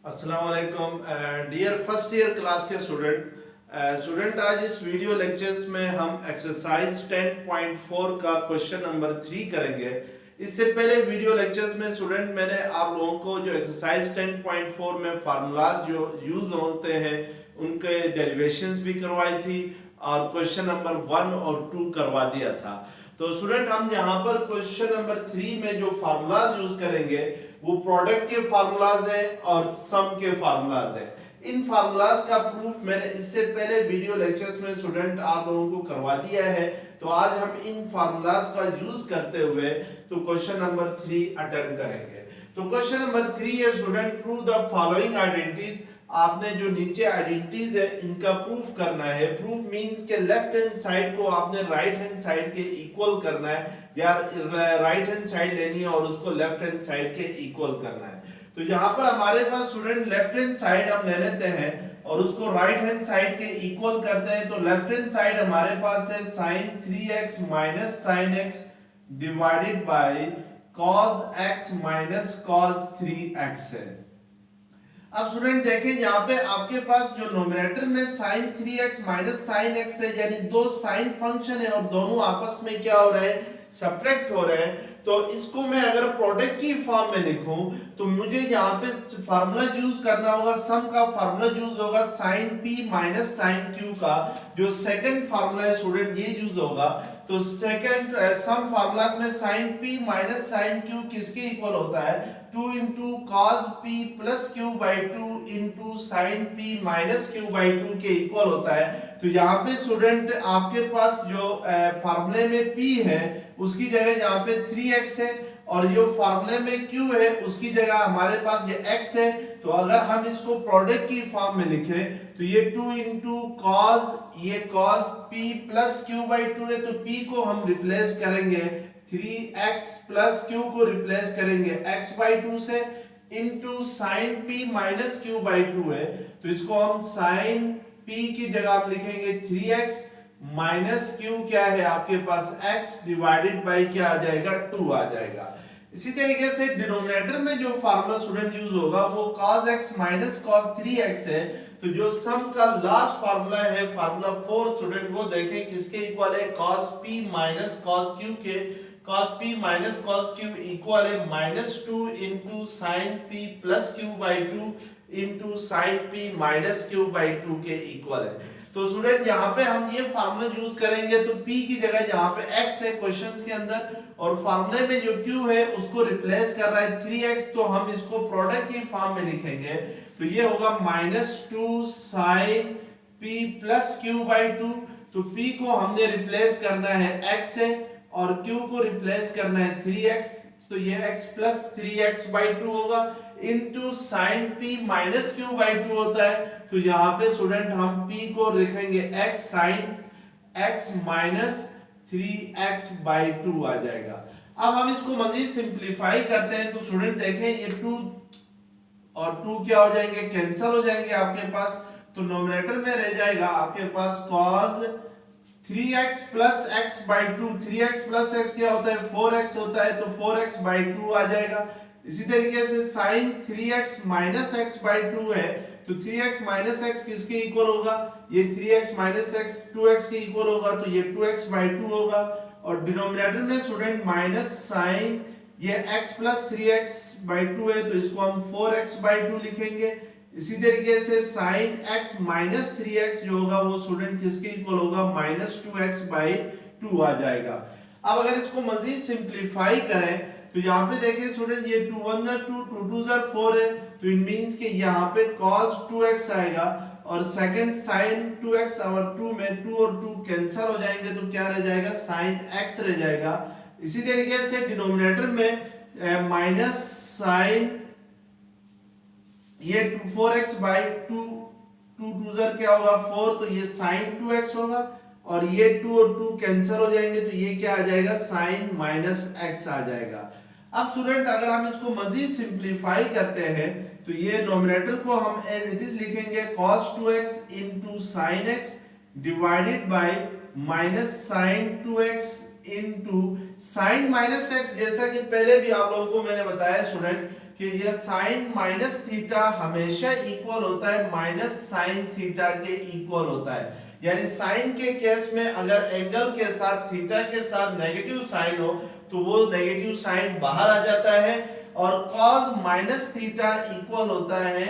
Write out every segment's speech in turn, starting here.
अस्सलाम वालेकुम dear first year class के स्टूडेंट आज इस वीडियो लेक्चर्स में हम एक्सरसाइज 10.4 का क्वेश्चन नंबर 3 करेंगे। इससे पहले वीडियो लेक्चर्स में स्टूडेंट मैंने आप लोगों को जो एक्सरसाइज 10.4 में फार्मूलाज जो यूज होते हैं उनके डेरिवेशंस भी करवाई थी और क्वेश्चन नंबर 1 और 2 करवा दिया था। तो स्टूडेंट हम यहाँ पर क्वेश्चन नंबर 3 में जो फार्मूलाज यूज करेंगे वो प्रोडक्ट के फार्मूलाज हैं और सम के फार्मूलाज हैं। इन फार्मूलाज का प्रूफ मैंने इससे पहले वीडियो लेक्चर्स में स्टूडेंट आप लोगों को करवा दिया है। तो आज हम इन फार्मूलाज का यूज करते हुए तो क्वेश्चन नंबर 3 अटेम्प्ट करेंगे। तो क्वेश्चन नंबर 3 है student prove the following identities. आपने जो नीचे आइडेंटिटीज है इनका प्रूफ करना है। प्रूफ मींस के लेफ्ट हैंड साइड को आपने राइट हैंड साइड के इक्वल करना है या राइट हैंड साइड लेनी है और उसको लेफ्ट हैंड साइड के इक्वल करना है। तो यहाँ पर हमारे पास स्टूडेंट लेफ्ट हैंड साइड हम ले लेते हैं और उसको राइट हैंड साइड के इक्वल करते हैं। तो लेफ्ट हैंड साइड हमारे पास है sin 3x minus sin x divided by cos x minus cos 3x है। अब स्टूडेंट देखें यहाँ पे आपके पास जो नोमिनेटर में sin 3x minus sin x है, यानी दो साइन फंक्शन है और दोनों आपस में क्या हो रहे हैं, सब्ट्रैक्ट हो रहे हैं। तो इसको मैं अगर प्रोडक्ट की फॉर्म में लिखूं तो मुझे यहाँ पे फार्मूला यूज करना होगा। सम का फार्मूला यूज होगा sin p minus sin q का। जो सेकंड फार्मूला है स्टूडेंट ये यूज होगा। तो सेकंड सम फार्मूलास में sin p minus sin q किसके इक्वल होता है, 2 into cos p plus q by 2 into sin p minus q by 2 के इक्वल होता है। तो यहाँ पे स्टूडेंट आपके पास जो फार्मूले में p है उसकी जगह यहाँ पे 3x है और जो फार्मूले में q है उसकी जगह हमारे पास ये x है। तो अगर हम इसको प्रोडक्ट की फॉर्म में लिखें तो ये 2 into cos, ये cos p plus q by 2 है। तो p को हम रिप्लेस करेंगे 3x plus q को रिप्लेस करेंगे x by 2 से into sin p minus q by 2 है। तो इसको हम sin p की जगह हम लिखेंगे 3x माइनस q क्या है आपके पास x डिवाइडेड बाय क्या आ जाएगा 2 आ जाएगा। इसी तरीके से डिनोमिनेटर में जो फार्मूला स्टूडेंट यूज होगा वो cos x minus cos 3x है। तो जो सम का लास्ट फार्मूला है फार्मूला 4 स्टूडेंट वो देखें किसके इक्वल है, cos p minus cos q के। cos p minus cos q equal है -2 into sin p plus q by 2 into sin p minus q by 2 के इक्वल है। तो स्टूडेंट यहाँ पे हम ये फार्मूला यूज करेंगे तो p की जगह यहाँ पे x है क्वेश्चंस के अंदर और फार्मूले में जो q है उसको रिप्लेस कर रहा है 3x। तो हम इसको प्रोडक्ट की फॉर्म में लिखेंगे तो ये होगा -2 sin p plus q by 2। तो p को हमने रिप्लेस करना है x से और q को रिप्लेस करना है 3x। तो ये x प्लस 3x by 2 होगा into sin p minus q by 2 होता है। तो यहाँ पे स्टूडेंट हम p को लिखेंगे x sin x minus 3x by 2 आ जाएगा। अब हम इसको मजीद सिंप्लीफाई करते हैं तो स्टूडेंट देखें ये 2 और 2 क्या हो जाएंगे, कैंसिल हो जाएंगे आपके पास। तो नोमिनेटर में रह जाएगा आपके पास cos 3x plus x by 2। 3x plus x क्या होता है, 4x होता है। तो 4x by 2 आ जाएगा। इसी तरीके से sin 3x minus x by 2 है। तो 3x माइनस x किसके इक्वल होगा, ये 3x माइनस x 2x के इक्वल होगा। तो ये 2x by 2 होगा और डिनोमिनेटर में स्टूडेंट माइनस sin ये x प्लस 3x by 2 है। तो इसको हम 4x by 2 लिखेंगे। इसी तरीके से sin x माइनस 3x जो होगा वो स्टूडेंट किसके इक्वल होगा, -2x by 2 आ जाएगा। अब अगर इसको मजीद सिंप्लीफाई करें तो यहाँ पे देखें स्टूडेंट ये 2 1 2 2 2 4 है। तो इट मींस कि यहाँ पे cos 2x आएगा और सेकंड sin 2x और 2 में 2 और 2 कैंसिल हो जाएंगे तो क्या रह जाएगा, sin x रह जाएगा। इसी तरीके से डिनोमिनेटर में माइनस sin ये 4x by 2 2 2 क्या होगा 4। तो ये sin 2x होगा और ये 2 और 2 कैंसिल हो जाएंगे तो ये क्या आ जाएगा, sin माइनस x आ जाएगा। अब स्टूडेंट अगर हम इसको मजीद सिंप्लीफाई करते हैं तो ये नोमिनेटर को हम एज इट इज लिखेंगे cos 2x into sin x divided by minus sin 2x into sin minus x। जैसा कि पहले भी आप लोगों को मैंने बताया स्टूडेंट कि यह साइन माइनस थीटा हमेशा इक्वल होता है माइनस साइन थीटा के इक्वल होता है। यानी साइन के केस में अगर एंगल के साथ थीटा के साथ नेगेटिव साइन हो तो वो नेगेटिव साइन बाहर आ जाता है, और कॉस माइनस थीटा इक्वल होता है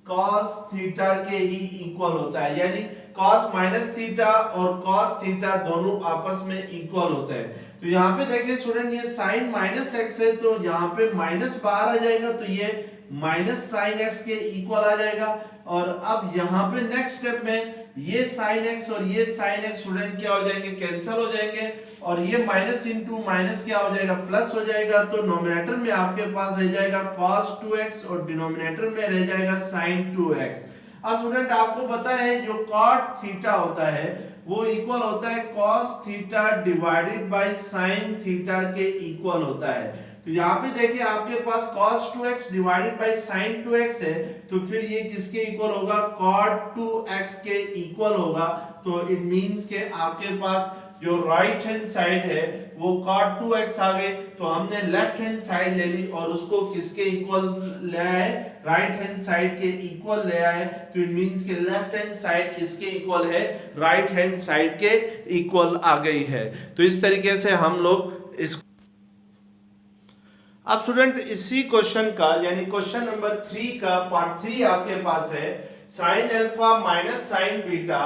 कॉस थीटा के ही इक्वल होता है। यानी कॉस माइनस थीटा और कॉस थीटा दोनों आपस में इक्वल होते हैं। तो यहाँ पे देखिए स्टूडेंट, ये साइन माइनस एक्स है तो यहाँ पे माइनस बाहर आ जाएगा, तो ये माइनस साइन एक्स के इक्वल आ जाएगा। और अब यहाँ पे नेक्स्ट स्टेप में ये साइन एक्स और ये साइन एक्स स्टूडेंट क्या हो जाएंगे, कैंसिल हो जाएंगे, और ये माइनस इंटू माइनस क्या हो जाएगा, प्लस हो जाएगा। तो नोमिनेटर में आपके पास रह जाएगा cos 2x और डिनोमिनेटर में रह जाएगा sin 2x। अब स्टूडेंट आपको पता है जो cot थीटा होता है वो इक्वल होता है cos theta divided bye sin theta के इक्वल होता है। तो यहाँ पे देखिए आपके पास cos 2x divided by sin 2x है, तो फिर ये किसके इक्वल होगा, cot 2x के इक्वल होगा। तो इट मींस के आपके पास जो राइट हैंड साइड है वो cot 2x आ गए, तो हमने लेफ्ट हैंड साइड ले ली और उसको किसके इक्वल ले आए, राइट हैंड साइड के इक्वल ले आए। तो इट मींस के लेफ्ट हैंड साइड किसके इक्वल है, राइट हैंड साइड के इक्वल आ गई है। तो इस तरीके से हम लोग इस अब स्टूडेंट इसी क्वेश्चन का यानी क्वेश्चन नंबर 3 का पार्ट 3 आपके पास है, sine alpha minus sine beta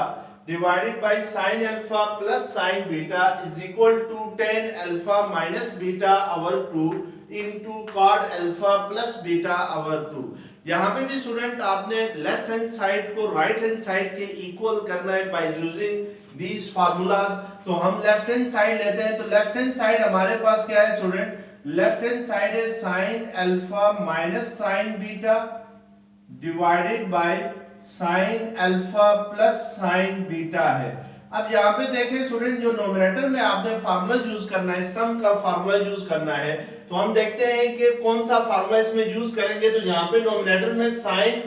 divided by sine alpha plus sine beta is equal to tan alpha minus beta over 2 into cot alpha plus beta over 2। यहाँ पे भी स्टूडेंट आपने लेफ्ट हैंड साइड को right hand side के equal करना है by using these formulas. तो हम लेफ्ट हैंड साइड लेते हैं, तो लेफ्ट हैंड साइड हमारे पास क्या है स्टूडेंट, लेफ्ट हैंड साइड है sine alpha minus sine beta divided by sine alpha plus sine beta है। अब यहाँ पे देखें स्टूडेंट, जो नोमिनेटर में आपने फार्मूला यूज करना है, सम का फार्मूला यूज करना है, तो हम देखते हैं कि कौन सा फार्मूला इसमें यूज करेंगे। तो यहाँ पे नोमिनेटर में साइन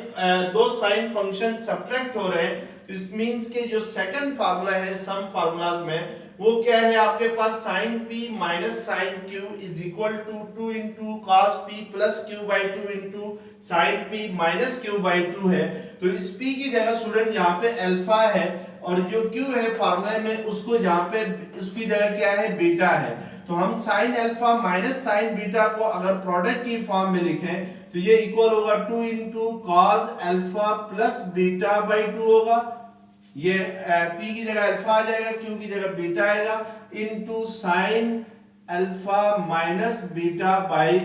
दो साइन फंक्शन सब्ट्रैक्ट हो रहे हैं, तो इस मींस के जो सेकंड फार्मूला है सम फार्मूलाज में वो क्या है, आपके पास sine p minus sine q is equal to 2 into cos p plus q by 2 into sine p minus q by 2 है। तो इस p की जगह स्टूडेंट यहाँ पे अल्फा है और जो q है फार्मूला में उसको यहाँ पे उसकी जगह क्या है, बीटा है। तो हम sign alpha minus sine beta को अगर प्रोडक्ट की फॉर्म में लिखें तो ये इक्वल होगा 2 into cos alpha plus beta by 2 होगा। ये p की जगह अल्फा आ जाएगा, q की जगह बीटा आएगा, into sine alpha minus beta by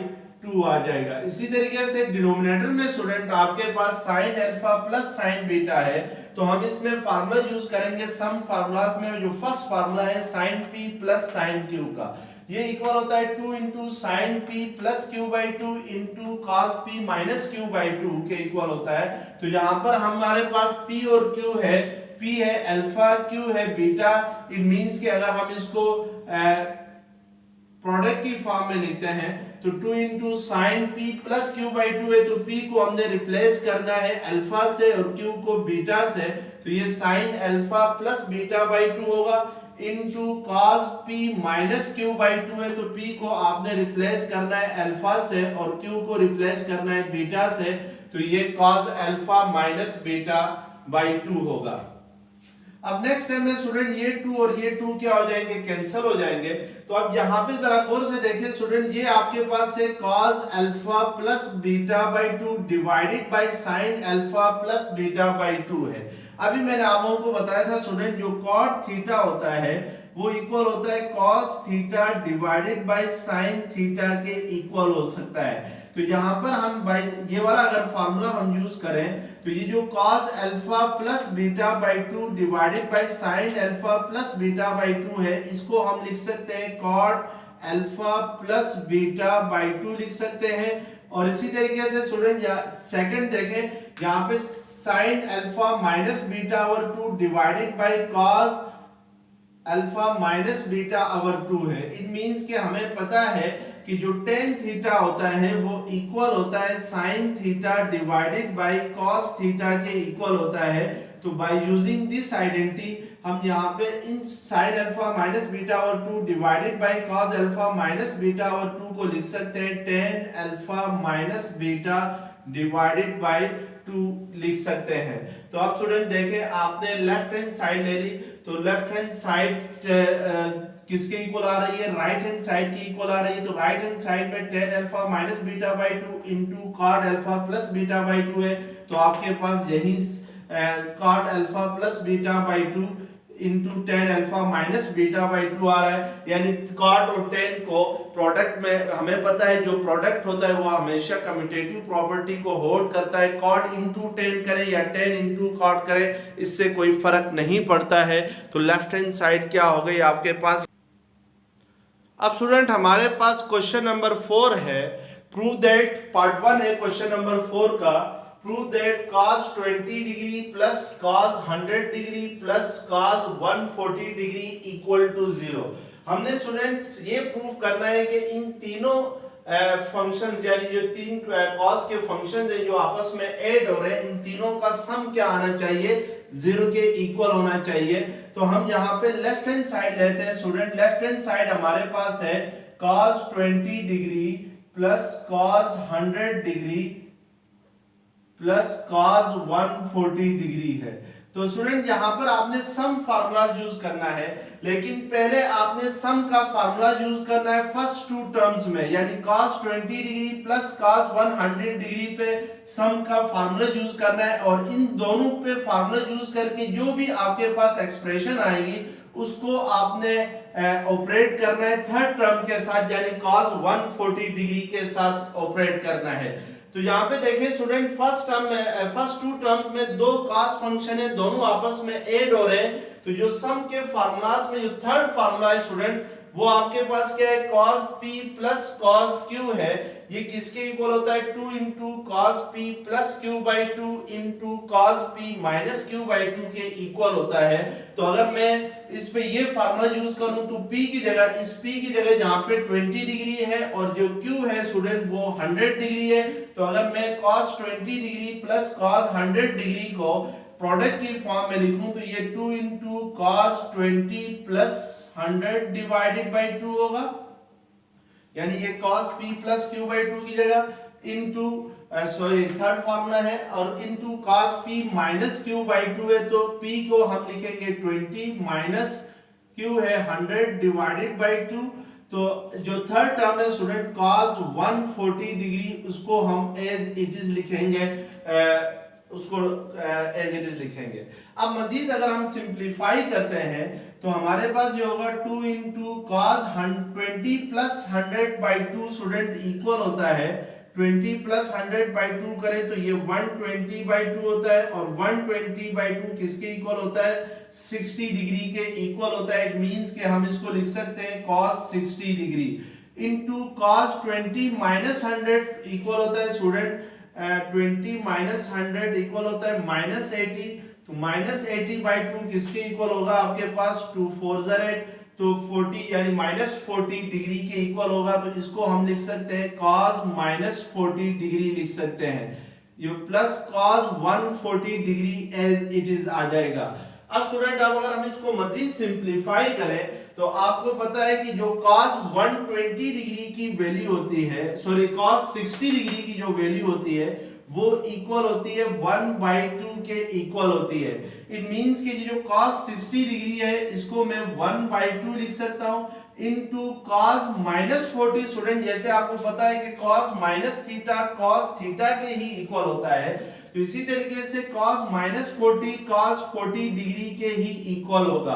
2 आ जाएगा। इसी तरीके से डिनोमिनेटर में स्टूडेंट आपके पास sine alpha plus sine beta है, तो हम इसमें फार्मूला यूज करेंगे सम फार्मूलाज में। जो फर्स्ट फार्मूला है sine p plus sine q का, ये इक्वल होता है 2 into sine p plus q by 2 into cos p minus q by 2 के इक्वल होता है। तो यहाँ पर हमारे पास p और q है, p है अल्फा, q है बीटा। इट मींस कि अगर हम इसको प्रोडक्ट की फॉर्म में लिखते हैं तो 2 into sine p plus q by 2 है, तो p को हमने रिप्लेस करना है अल्फा से और q को बीटा से, तो ये sign alpha plus beta by 2 होगा, into cos p minus q by 2 है, तो p को आपने रिप्लेस करना है अल्फा से और q को रिप्लेस करना है बीटा से, तो ये cos alpha minus beta by 2 होगा। अब नेक्स्ट स्टेप में स्टूडेंट ये 2 और ये 2 क्या हो जाएंगे, कैंसिल हो जाएंगे। तो अब यहाँ पे जरा गौर से देखिए स्टूडेंट, ये आपके पास है cos alpha plus beta by 2 divided by sin alpha plus beta by 2 है। अभी मैंने आप लोगों को बताया था स्टूडेंट, जो cot थीटा होता है वो इक्वल होता है cos theta divided bye sin theta के इक्वल हो सकता है। तो यहाँ पर हम भाई ये वाला अगर फार्मूला हम यूज करें तो ये जो cos alpha plus beta by 2 divided by sin alpha plus beta by 2 है, इसको हम लिख सकते हैं cot alpha plus beta by 2 लिख सकते हैं। और इसी तरीके से स्टूडेंट सेकंड देखें, यहाँ पे sin alpha minus beta over 2 divided by cos alpha minus beta over 2 है। इट मींस कि हमें पता है कि जो tan थीटा होता है वो इक्वल होता है sin theta divided by cos theta के इक्वल होता है। तो बाय यूजिंग दिस आइडेंटिटी हम यहाँ पे इन साइन अल्फा माइनस बीटा और 2 divided by cos alpha minus beta और 2 को लिख सकते हैं ten alpha minus beta divided bye 2 लिख सकते हैं। तो अब स्टूडेंट देखें, आपने लेफ्ट हैंड साइड ले ली, तो लेफ्ट हैंड साइड किसके इक्वल आ रही है, राइट हैंड साइड की इक्वल आ रही है। तो राइट हैंड साइड में tan alpha minus beta by 2 into cot alpha plus beta by 2 है, तो आपके पास यही cot alpha plus beta by 2 into tan alpha minus beta by 2 आ रहा है। यानी कॉट और टेन को प्रोडक्ट में हमें पता है जो प्रोडक्ट होता है वो हमेशा कम्यूटेटिव प्रॉपर्टी को होल्ड करता है। कॉट इंटू टेन करें या टेन इंटू कॉट करें, इससे कोई फर्क नहीं पड़ता है। तो लेफ्ट हैंड साइड क्या हो गई आपके पास। अब स्टूडेंट हमारे पास क्वेश्चन नंबर 4 है, प्रूव दैट, पार्ट 1 है क्वेश्चन नंबर 4 का, prove that cos 20 degree plus cos 100 degree plus cos 140 degree equal to 0। हमने स्टूडेंट ये प्रूव करना है कि इन तीनों फंक्शंस यानी जो तीन cos के फंक्शंस हैं जो आपस में ऐड हो रहे हैं, इन तीनों का सम क्या आना चाहिए, 0 के इक्वल होना चाहिए। तो हम यहाँ पे लेफ्ट हैंड साइड लेते हैं स्टूडेंट। लेफ्ट हैंड साइड हमारे पास है cos 20 degree plus cos 100 degree plus cos 140 degree है। तो स्टूडेंट यहाँ पर आपने सम फार्मूलाज यूज करना है, लेकिन पहले आपने सम का फार्मूला यूज करना है फर्स्ट टू टर्म्स में, यानी cos 20 degree plus cos 100 degree पे सम का फार्मूला यूज करना है। और इन दोनों पे फार्मूला यूज करके जो भी आपके पास एक्सप्रेशन आएगी उसको आपने ऑपरेट करना है थर्ड टर्म के साथ, यानी cos 140 डिग्री के साथ ऑपरेट करना है। तो यहाँ पे देखें स्टूडेंट, फर्स्ट टू टर्म्स में दो cos फंक्शन है, दोनों आपस में ऐड हो रहे हैं। तो जो सम के फार्मूलाज में जो थर्ड फार्मूला है स्टूडेंट, वो आपके पास क्या है, cos p plus cos q है। ये किसके इक्वल होता है, 2 into cos p plus q by 2 into cos p minus q by 2 के इक्वल होता है। तो अगर मैं इस पे ये फार्मूला यूज करूं तो p की जगह, इस p की जगह जहां पे 20 डिग्री है और जो q है स्टूडेंट वो 100 डिग्री है। तो अगर मैं cos 20 degree plus cos 100 degree को प्रोडक्ट की फॉर्म में लिखूं तो ये 2 into cos 20 plus 100 divided by 2 होगा, यानी ये cos p plus q by 2 की जगह इंटू थर्ड फार्मूला है और into cos p minus q by 2 है। तो p को हम लिखेंगे 20 माइनस q है 100 डिवाइडेड बाई 2। तो जो थर्ड टर्म है स्टूडेंट cos 140 डिग्री, उसको हम एज इट इज लिखेंगे, अब मजीद अगर हम सिंप्लीफाई करते हैं तो हमारे पास ये होगा 2 into cos 20 plus 100 by 2 student equal होता है 20 प्लस 100 बाई 2 करें तो ये 120 बाई 2 होता है, और 120 बाई 2 किसके इक्वल होता है, 60 डिग्री के इक्वल होता है। इट मींस कि हम इसको लिख सकते हैं cos 60 degree into cos 20 minus 100 equal होता है स्टूडेंट 20 माइनस 100 इक्वल होता है माइनस 80। तो माइनस 80 बाई 2 किसके इक्वल होगा आपके पास, 2 4 8, तो 40 यानी माइनस 40 डिग्री के इक्वल होगा। तो इसको हम लिख सकते हैं cos माइनस 40 डिग्री लिख सकते हैं, ये plus cos 140 degree as it is आ जाएगा। अब स्टूडेंट अब अगर हम इसको मजीद सिंप्लीफाई करें तो आपको पता है कि जो cos 120 डिग्री की वैल्यू होती है, cos 60 डिग्री की जो वैल्यू होती है वो इक्वल होती है 1/2 के इक्वल होती है। इट मींस कि जो cos 60 डिग्री है इसको मैं 1/2 लिख सकता हूं इनटू cos माइनस 40। स्टूडेंट जैसे आपको पता है कि cos minus theta cos theta के ही इक्वल होता है, तो इसी तरीके से cos माइनस 40 cos 40 डिग्री के ही इक्वल होगा,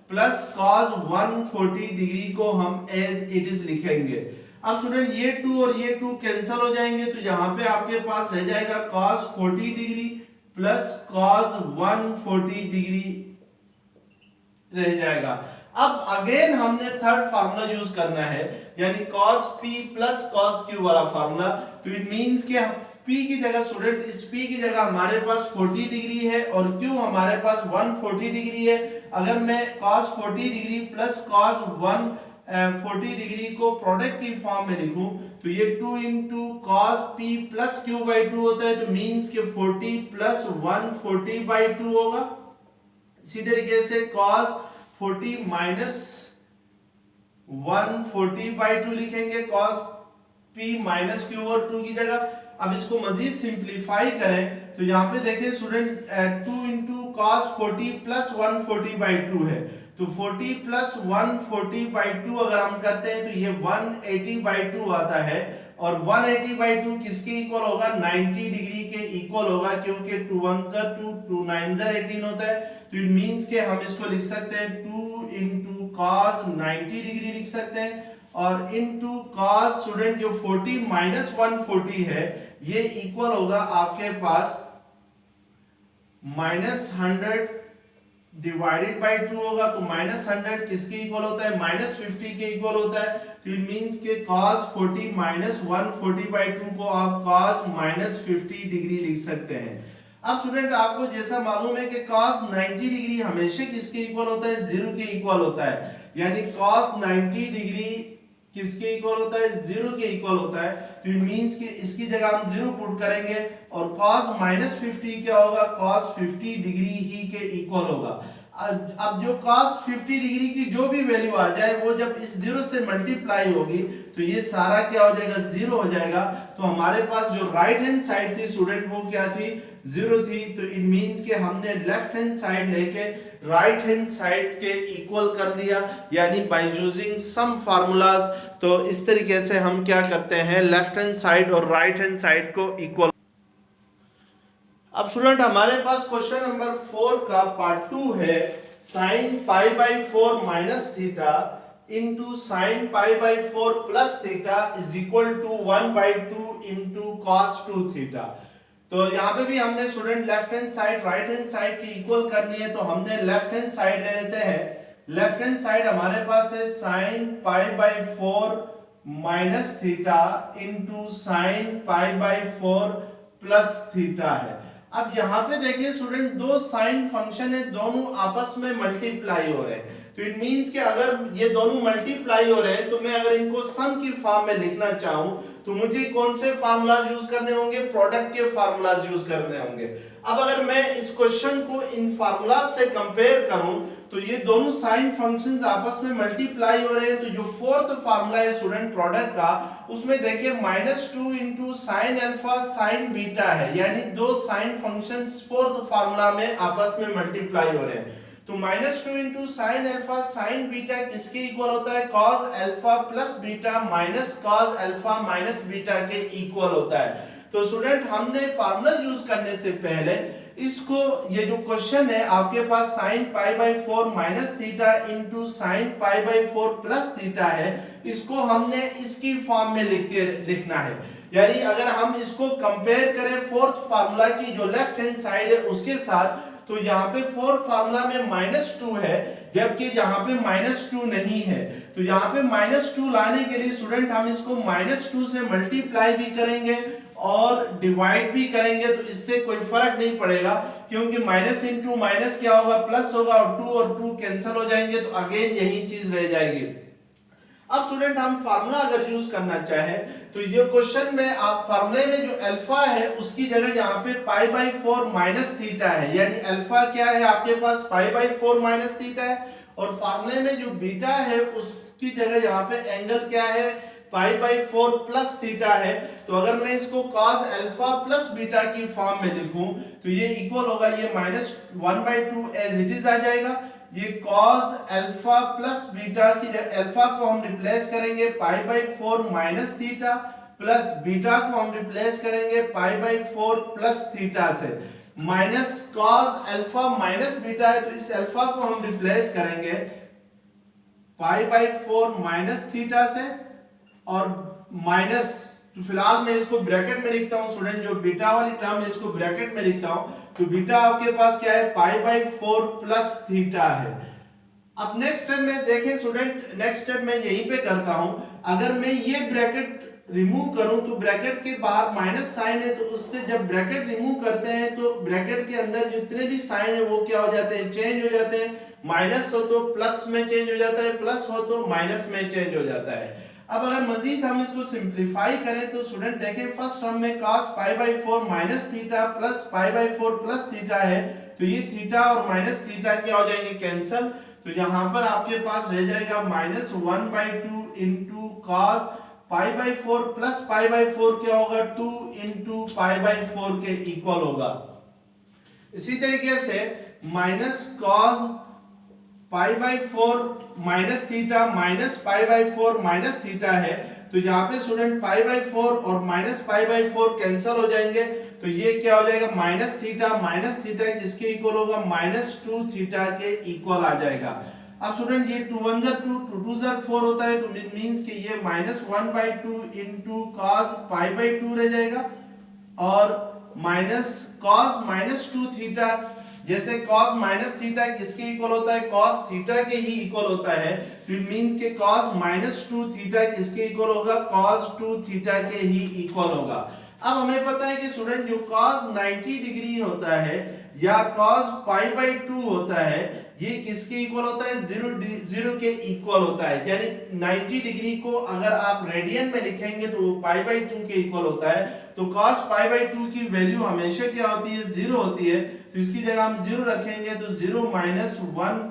प्लस cos 140 डिग्री को हम एज इट इज लिखेंगे। अब स्टूडेंट ये 2 और ये 2 कैंसिल हो जाएंगे, तो यहाँ पे आपके पास रह जाएगा cos 40 degree plus cos 140 degree रह जाएगा। अब अगेन हमने थर्ड फार्मूला यूज करना है, यानी cos p plus cos q वाला फार्मूला। तो इट मींस कि p की जगह स्टूडेंट, इस p की जगह हमारे पास 40 डिग्री है और q हमारे पास 140 डिग्री है। अगर मैं cos 40 degree plus cos 40 degree को प्रोडक्ट की फॉर्म में लिखूं तो ये 2 into cos P plus Q by 2 होता है, तो मीन्स के 40 प्लस 140 बाई 2 होगा। इसी तरीके से कॉस 40 माइनस 140 बाई 2 लिखेंगे cos P minus Q over 2 की जगह। अब इसको मजीद सिंप्लीफाई करें तो यहाँ पे देखें student 2 into cos 40 plus 140 by 2 है, तो 40 प्लस 140 बाई 2 अगर हम करते हैं तो ये 180 बाई 2 आता है, और 180 बाई 2 किसके इक्वल होगा, 90 डिग्री के इक्वल होगा, क्योंकि 2 1 2 2 9 18 होता है। तो इट मींस के हम इसको लिख सकते हैं 2 इंटू कॉस 90 डिग्री लिख सकते हैं, और इनटू कॉस स्टूडेंट जो 40 माइनस 140 है ये इक्वल होगा आपके पास माइनस 100 डिवाइडेड बाई 2 होगा, तो माइनस 100 किसके इक्वल होता है, माइनस 50 के इक्वल होता है। तो इट मींस के cos 40 माइनस 140 बाई 2 को आप cos माइनस 50 डिग्री लिख सकते हैं। अब स्टूडेंट आपको जैसा मालूम है कि cos 90 डिग्री हमेशा किसके इक्वल होता है, 0 के इक्वल होता है, यानी cos 90 डिग्री किसके इक्वल होता है, 0 के इक्वल होता है। तो इट मींस कि इसकी जगह हम 0 पुट करेंगे और cos माइनस 50 क्या होगा, cos 50 डिग्री ही के इक्वल होगा। अब जो cos 50 डिग्री की जो भी वैल्यू आ जाए वो जब इस 0 से मल्टीप्लाई होगी तो ये सारा क्या हो जाएगा, 0 हो जाएगा। तो हमारे पास जो राइट हैंड साइड थी स्टूडेंट वो क्या थी, 0 थी। तो इट मींस कि हमने लेफ्ट हैंड साइड लेके राइट हैंड साइड के इक्वल कर दिया, यानी बाय यूजिंग सम फार्मूलाज। तो इस तरीके से हम क्या करते हैं, लेफ्ट हैंड साइड और राइट हैंड साइड को इक्वल। अब स्टूडेंट हमारे पास क्वेश्चन नंबर 4 का पार्ट 2 है, sine pi by 4 minus theta into sine pi by 4 plus theta is equal to 1/2 into cos 2 theta. तो यहाँ पे भी हमने student left hand side right hand side की इक्वल करनी है, तो हमने लेफ्ट हैंड साइड ले लेते हैं। लेफ्ट हैंड साइड हमारे पास है sine pi by 4 minus theta into sine pi by 4 plus theta है। अब यहाँ पे देखिए स्टूडेंट दो साइन फंक्शन है, दोनों आपस में मल्टीप्लाई हो रहे हैं। तो इट मींस कि अगर ये दोनों मल्टीप्लाई हो रहे हैं तो मैं अगर इनको सम की फॉर्म में लिखना चाहूं तो मुझे कौन से फार्मूलाज यूज करने होंगे, प्रोडक्ट के फार्मूलाज यूज करने होंगे। अब अगर मैं इस क्वेश्चन को इन फार्मूलाज से कंपेयर करूं तो ये दोनों साइन फंक्शंस आपस में मल्टीप्लाई हो रहे हैं। तो जो फोर्थ फार्मूला है स्टूडेंट प्रोडक्ट का, उसमें देखिए -2 into sine alpha sign beta है, यानी दो साइन फंक्शंस फोर्थ फार्मूला में आपस में मल्टीप्लाई हो रहे हैं। तो -2 into sine alpha sign beta किसके इक्वल होता है, cos alpha plus beta minus cos alpha minus beta के इक्वल होता है। तो स्टूडेंट हमने फार्मूला यूज करने से पहले इसको, ये जो क्वेश्चन है आपके पास sine pi by 4 minus theta into sine pi by 4 plus theta है, इसको हमने इसकी फॉर्म में लिखना है। यानी अगर हम इसको कंपेयर करें फोर्थ फार्मूला की जो लेफ्ट हैंड साइड है उसके साथ, तो यहाँ पे फोर्थ फार्मूला में -2 है जबकि यहाँ पे -2 नहीं है। तो यहाँ पे -2 लाने के लिए स्टूडेंट हम इसको -2 से मल्टीप्लाई भी करेंगे और डिवाइड भी करेंगे, तो इससे कोई फर्क नहीं पड़ेगा क्योंकि माइनस इंटू माइनस क्या होगा, प्लस होगा, और 2 कैंसिल हो जाएंगे, तो अगेन यही चीज रह जाएगी। अब स्टूडेंट हम फार्मूला अगर यूज करना चाहें तो ये क्वेश्चन में आप फार्मूले में जो अल्फा है उसकी जगह यहाँ पे पाई बाई 4 माइनस थीटा है, यानी अल्फा क्या है आपके पास पाई बाई 4 माइनस थीटा है, और फार्मूले में जो बीटा है उसकी जगह यहाँ पे एंगल क्या है, पाई बाई 4 प्लस थीटा है। तो अगर मैं इसको cos अल्फा प्लस बीटा की फॉर्म में लिखूं तो ये इक्वल होगा, ये -1/2 एज इट इज आ जाएगा। ये cos अल्फा प्लस बीटा की अल्फा को हम रिप्लेस करेंगे पाई by 4 minus theta, plus beta को हम रिप्लेस करेंगे पाई बाई 4 प्लस थीटा से। Minus cos alpha minus beta है तो इस अल्फा को हम रिप्लेस करेंगे पाई बाई 4 माइनस थीटा से, और माइनस, तो फिलहाल मैं इसको ब्रैकेट में लिखता हूं स्टूडेंट, जो बीटा वाली टर्म है इसको ब्रैकेट में लिखता हूं। तो बीटा आपके पास क्या है, पाई बाई 4 प्लस थीटा है। अब नेक्स्ट स्टेप में देखें स्टूडेंट, नेक्स्ट स्टेप मैं यहीं पे करता हूं। अगर मैं ये ब्रैकेट रिमूव करूं तो ब्रैकेट के बाहर माइनस साइन है, तो उससे जब ब्रैकेट रिमूव करते हैं तो ब्रैकेट के अंदर जितने भी साइन है वो क्या हो जाते हैं, चेंज हो जाते हैं। माइनस हो तो प्लस में चेंज हो जाता है, प्लस हो तो माइनस में चेंज हो जाता है। अब अगर मजीद हम इसको सिंप्लीफाई करें तो स्टूडेंट देखें फर्स्ट टर्म में cos pi by 4 minus theta plus pi by 4 plus theta है, तो ये थीटा और माइनस थीटा क्या हो जाएंगे, कैंसल। तो यहाँ पर आपके पास रह जाएगा minus 1/2 into cos pi by 4 plus pi by 4 क्या होगा 2 इंटू पाई बाई 4 के इक्वल होगा। इसी तरीके से minus cos pi by 4 minus theta minus pi by 4 minus theta है, तो यहाँ पे स्टूडेंट पाई बाई 4 और माइनस पाई बाई 4 कैंसिल हो जाएंगे, तो ये क्या हो जाएगा माइनस थीटा किसके इक्वल होगा माइनस 2 थीटा के इक्वल आ जाएगा। अब स्टूडेंट ये 2 1 जा 2 2 2 जा 4 होता है, तो इट मींस कि ये minus 1/2 into cos pi by 2 रह जाएगा और माइनस कॉस माइनस 2 थीटा, जैसे cos माइनस थीटा किसके इक्वल होता है cos थीटा के ही इक्वल होता है, तो इट मींस के cos माइनस 2 थीटा किसके इक्वल होगा cos 2 थीटा के ही इक्वल होगा। अब हमें पता है कि स्टूडेंट जो cos 90 डिग्री होता है या cos पाई बाई 2 होता है, ये किसके इक्वल होता है 0 के इक्वल होता है, यानी 90 डिग्री को अगर आप रेडियन में लिखेंगे तो वो पाई बाई 2 के इक्वल होता है। तो cos पाई बाई 2 की वैल्यू हमेशा क्या होती है 0 होती है, तो इसकी जगह हम 0 रखेंगे तो 0 माइनस 1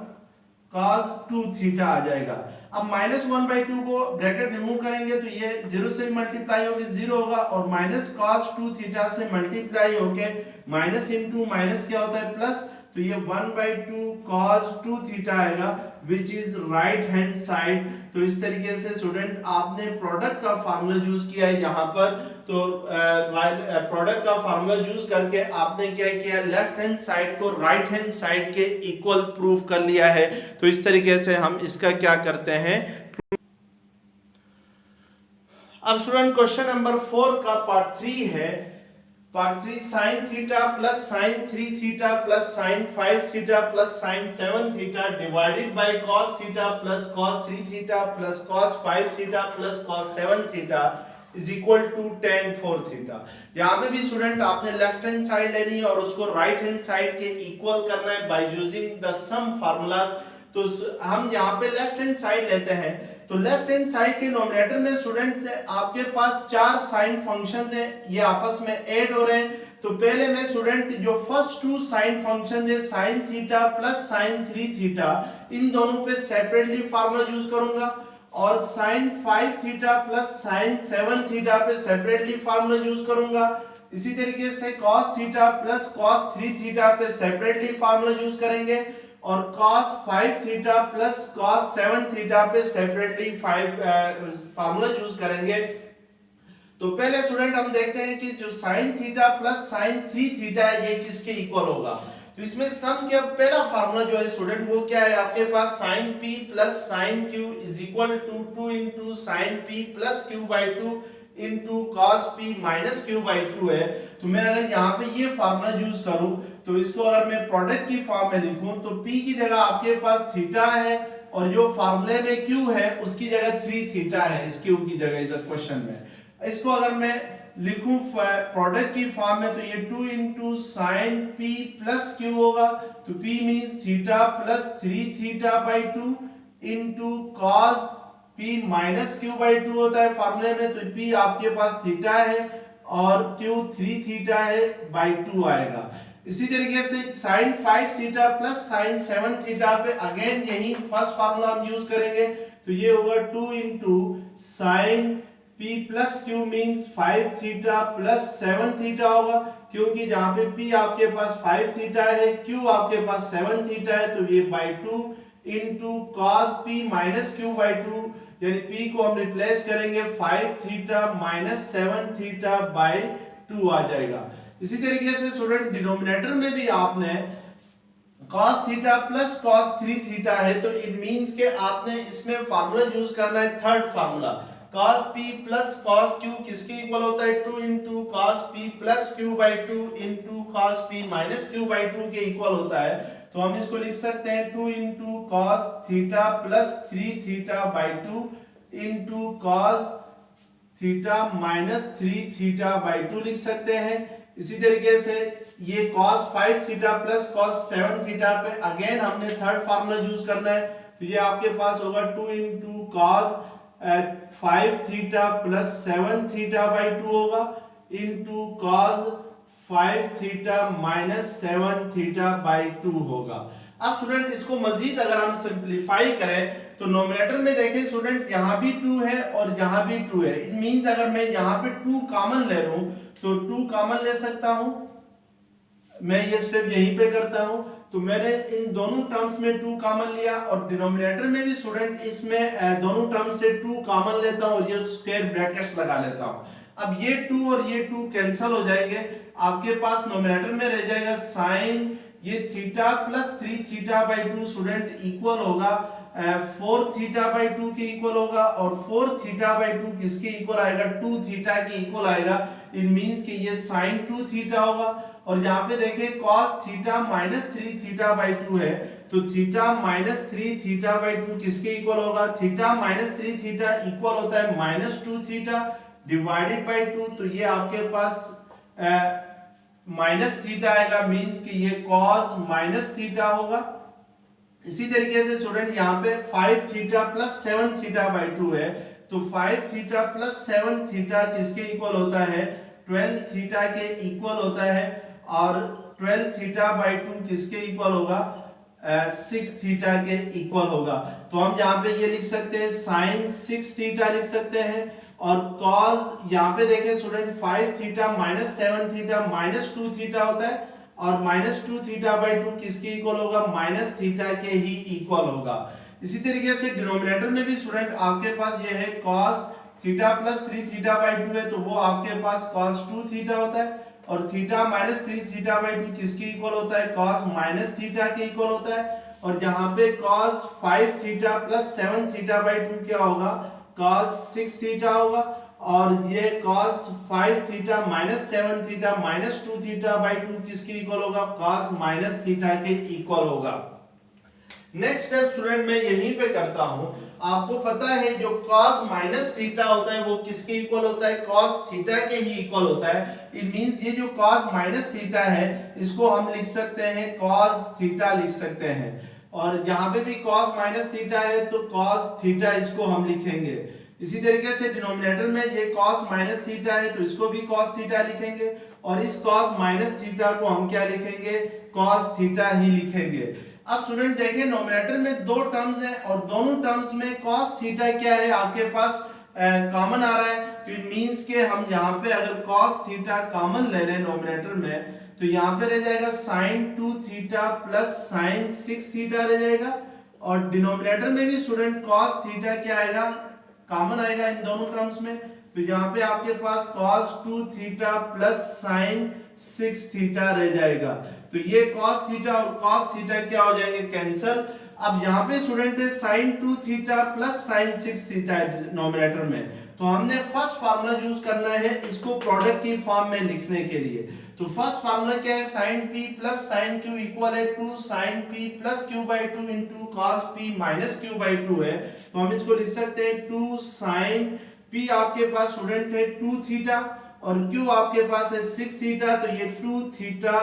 cos 2 थीटा आ जाएगा। अब माइनस 1/2 को ब्रैकेट रिमूव करेंगे तो ये 0 से मल्टीप्लाई होके 0 होगा और माइनस cos 2 थीटा से मल्टीप्लाई होके माइनस इंटू माइनस क्या होता है प्लस, तो ये 1/2 cos 2 थीटा आएगा which is right hand side. तो इस तरीके से स्टूडेंट आपने प्रोडक्ट का फार्मूला यूज किया है यहाँ पर, तो प्रोडक्ट का फार्मूला यूज करके आपने क्या किया लेफ्ट हैंड साइड को राइट हैंड साइड के इक्वल प्रूव कर लिया है। तो इस तरीके से हम इसका क्या करते हैं। अब स्टूडेंट क्वेश्चन नंबर 4 का पार्ट 3 है। Part 3 sine theta plus sine 3 theta plus sine 5 theta plus sine 7 theta divided by cos theta plus cos 3 theta plus cos 5 theta plus cos 7 theta is equal to tan 4 theta. यहाँ पे भी student आपने left hand side लेनी है और उसको right hand side के equal करना है by using the some formula. तो हम यहाँ पे लेफ्ट हैंड साइड लेते हैं, तो लेफ्ट हैंड साइड के नोमिनेटर में स्टूडेंट आपके पास 4 साइन फंक्शंस हैं, ये आपस में ऐड हो रहे हैं। तो पहले मैं स्टूडेंट जो फर्स्ट 2 साइन फंक्शंस है sine theta plus sine 3 theta, इन दोनों पे सेपरेटली फार्मूला यूज करूंगा और sine 5 theta plus sine 7 theta पे सेपरेटली फार्मूला यूज करूंगा। इसी तरीके से cos theta plus cos 3 theta पे सेपरेटली फार्मूला यूज करेंगे और cos 5 theta plus cos 7 theta पे सेपरेटली फार्मूला यूज करेंगे। तो पहले स्टूडेंट हम देखते हैं कि जो sin theta plus sin 3 theta है ये किसके इक्वल होगा। तो इसमें सम के पहला फार्मूला जो है स्टूडेंट वो क्या है आपके पास sin p plus sin q is equal to 2 into sin p plus q by 2 into cos p minus q by 2 है। तो मैं अगर यहाँ पे ये फार्मूला यूज करूं तो इसको अगर मैं प्रोडक्ट की फॉर्म में लिखूं तो p की जगह आपके पास थीटा है और जो फार्मूले में q है उसकी जगह 3 थीटा है, इस q की जगह इधर क्वेश्चन में। इसको अगर मैं लिखूं प्रोडक्ट की फॉर्म में तो ये 2 into sine p plus q होगा, तो p means theta plus 3 theta by 2 into cos p minus q by 2 होता है फार्मूले में, तो p आपके पास थीटा है और q 3 थीटा है बाई 2 आएगा। इसी तरीके से sin 5 theta plus sin 7 theta पे अगेन यही फर्स्ट फार्मूला हम यूज करेंगे, तो ये होगा 2 into sine p plus q means 5 theta plus 7 theta होगा, क्योंकि जहां पे p आपके पास 5 थीटा है q आपके पास 7 थीटा है, तो ये by 2 into cos p minus q by 2, यानी p को हम रिप्लेस करेंगे 5 थीटा माइनस 7 थीटा बाई 2 आ जाएगा। इसी तरीके से स्टूडेंट डिनोमिनेटर में भी आपने cos theta plus cos 3 theta है, तो इट मींस के आपने इसमें फार्मूला यूज करना है third formula cos p plus cos q किसके इक्वल होता है 2 into cos p plus q by 2 into cos p minus q by 2 के इक्वल होता है। तो हम इसको लिख सकते हैं 2 into cos theta plus 3 theta by 2 into cos theta minus 3 theta by 2 लिख सकते हैं। इसी तरीके से ये cos 5 theta plus cos 7 theta पे अगेन हमने थर्ड फार्मूला यूज करना है, तो ये आपके पास होगा 2 into cos 5 theta plus 7 theta by 2 होगा into cos 5 theta minus 7 theta by 2 होगा। अब स्टूडेंट इसको मजीद अगर हम सिंप्लीफाई करें तो नोमिनेटर में देखें स्टूडेंट यहाँ भी 2 है और यहाँ भी 2 है। इट मींस अगर मैं यहाँ पे 2 कॉमन ले लूं तो 2 कॉमन ले सकता हूं, मैं ये स्टेप यहीं पे करता हूं। तो मैंने इन दोनों टर्म्स में 2 कॉमन लिया और डिनोमिनेटर में भी स्टूडेंट इसमें दोनों टर्म्स से 2 कॉमन लेता हूं और ये स्क्वायर ब्रैकेट्स लगा लेता हूं। अब ये 2 और ये 2 कैंसिल हो जाएंगे, आपके पास नोमिनेटर में रह जाएगा साइन ये theta plus 3 theta by 2 student equal होगा 4 थीटा बाई 2 के इक्वल होगा और 4 थीटा बाई 2 किसके इक्वल आएगा 2 थीटा के इक्वल आएगा। इट मींस कि ये साइन 2 थीटा होगा और यहाँ पे देखें cos theta minus 3 theta by 2 है, तो थीटा माइनस 3 थीटा बाई 2 किसके इक्वल होगा, थीटा माइनस 3 थीटा इक्वल होता है माइनस 2 थीटा डिवाइडेड बाई 2, तो ये आपके पास माइनस थीटा आएगा, मींस कि ये cos माइनस थीटा होगा। इसी तरीके से स्टूडेंट यहाँ पे 5 थीटा प्लस 7 थीटा बाई 2 है, तो 5 थीटा प्लस 7 थीटा किसके इक्वल होता है 12 थीटा के इक्वल होता है और 12 थीटा बाई 2 किसके इक्वल होगा 6 थीटा के इक्वल होगा। तो हम यहाँ पे ये लिख सकते हैं साइन 6 थीटा लिख सकते हैं और cos यहाँ पे देखें student 5 theta minus 7 theta minus 2 theta होता है और माइनस 2 थीटा बाई 2 किसके इक्वल होगा माइनस थीटा के ही इक्वल होगा। इसी तरीके से डिनोमिनेटर में भी स्टूडेंट आपके पास ये है cos theta plus 3 theta by 2 है, तो वो आपके पास cos 2 थीटा होता है और थीटा माइनस 3 थीटा बाई 2 किसके इक्वल होता है cos माइनस थीटा के इक्वल होता है और यहाँ पे cos 5 theta plus 7 theta by 2 क्या होगा cos 6 थीटा होगा और ये cos 5 theta minus 7 theta minus 2 theta by 2 किसके इक्वल होगा cos माइनस थीटा के इक्वल होगा। नेक्स्ट स्टेप स्टूडेंट मैं यहीं पे करता हूं, आपको पता है जो cos माइनस थीटा होता है वो किसके इक्वल होता है cos थीटा के ही इक्वल होता है। इट मींस ये जो cos माइनस थीटा है इसको हम लिख सकते हैं cos थीटा लिख सकते हैं और यहाँ पे भी cos माइनस थीटा है तो cos थीटा इसको हम लिखेंगे। इसी तरीके से डिनोमिनेटर में ये cos माइनस थीटा है तो इसको भी cos थीटा लिखेंगे और इस cos माइनस थीटा को हम क्या लिखेंगे cos थीटा ही लिखेंगे। अब स्टूडेंट देखिए नोमिनेटर में दो टर्म्स हैं और दोनों टर्म्स में cos थीटा क्या है आपके पास कॉमन आ रहा है, तो इट मींस के हम यहाँ पे अगर cos थीटा कॉमन ले लें नोमिनेटर में तो यहाँ पे रह जाएगा sin 2 theta plus sin 6 theta रह जाएगा और डिनोमिनेटर में भी स्टूडेंट cos थीटा क्या आएगा कॉमन आएगा इन दोनों टर्म्स में, तो यहाँ पे आपके पास cos 2 theta plus sin 6 theta रह जाएगा। तो ये cos थीटा और cos थीटा क्या हो जाएंगे कैंसिल। अब यहाँ पे स्टूडेंट है sin 2 theta plus sin 6 theta nominator में, तो हमने फर्स्ट फार्मूला यूज करना है इसको प्रोडक्ट की फॉर्म में लिखने के लिए। तो फर्स्ट फार्मूला क्या है sin p plus sin q equal है 2 sin p plus q by 2 into cos p minus q by 2 है, तो हम इसको लिख सकते हैं 2 sin p आपके पास स्टूडेंट है 2 थीटा और q आपके पास है 6 थीटा, तो ये 2 theta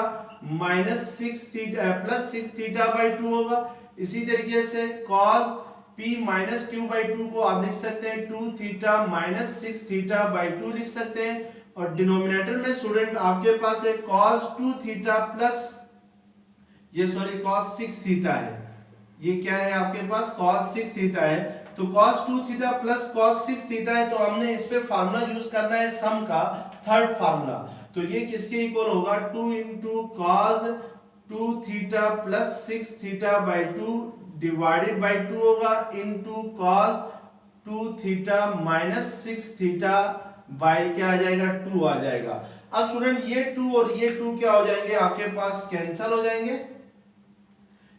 minus 6 theta plus 6 theta by 2 होगा। इसी तरीके से cos p minus q by 2 को आप लिख सकते हैं 2 थीटा माइनस 6 थीटा बाई 2 लिख सकते हैं और डिनोमिनेटर में स्टूडेंट आपके पास है cos 2 थीटा प्लस ये सॉरी cos 6 थीटा है, ये क्या है आपके पास cos 6 थीटा है, तो cos 2 theta plus cos 6 theta है, तो हमने इस पे फार्मूला यूज करना है सम का थर्ड फार्मूला, तो ये किसके इक्वल होगा 2 into cos 2 theta plus 6 theta by 2 divided by 2 होगा into cos 2 theta minus 6 theta by क्या आ जाएगा 2 आ जाएगा। अब स्टूडेंट ये 2 और ये 2 क्या हो जाएंगे आपके पास कैंसिल हो जाएंगे।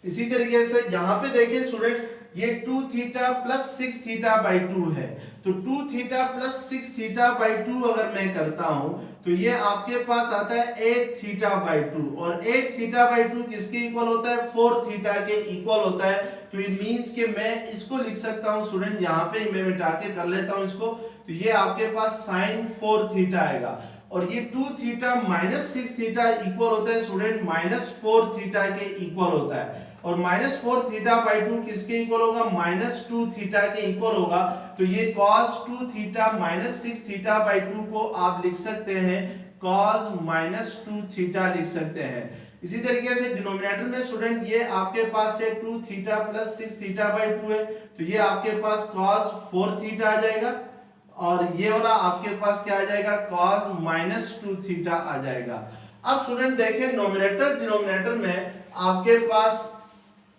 इसी तरीके से यहाँ पे देखिए स्टूडेंट ये 2 थीटा प्लस 6 थीटा बाई 2 है, तो 2 थीटा प्लस 6 थीटा बाई 2 अगर मैं करता हूं तो ये आपके पास आता है 8 थीटा बाई 2 और 8 थीटा बाई 2 किसके इक्वल होता है 4 थीटा के इक्वल होता है, तो इट मींस कि मैं इसको लिख सकता हूं स्टूडेंट यहाँ पे मैं मिटा के कर लेता हूं इसको, तो ये आपके पास sin 4 थीटा आएगा और ये 2 थीटा माइनस 6 थीटा इक्वल होता है स्टूडेंट माइनस 4 थीटा के इक्वल होता है। और माइनस 4 थीटा बाई 2 किसके इक्वल होगा, माइनस 2 थीटा के इक्वल होगा। तो ये cos 2 theta minus 6 theta by 2 को आप लिख सकते हैं कॉस माइनस 2 थीटा लिख सकते हैं। इसी तरीके से डिनोमिनेटर में स्टूडेंट ये आपके पास है 2 थीटा प्लस 6 थीटा बाई 2 है, तो ये आपके पास cos 4 थीटा आ जाएगा, और ये वाला आपके पास क्या आ जाएगा cos माइनस 2 थीटा आ जाएगा। अब स्टूडेंट देखें नोमिनेटर डिनोमिनेटर में आपके पास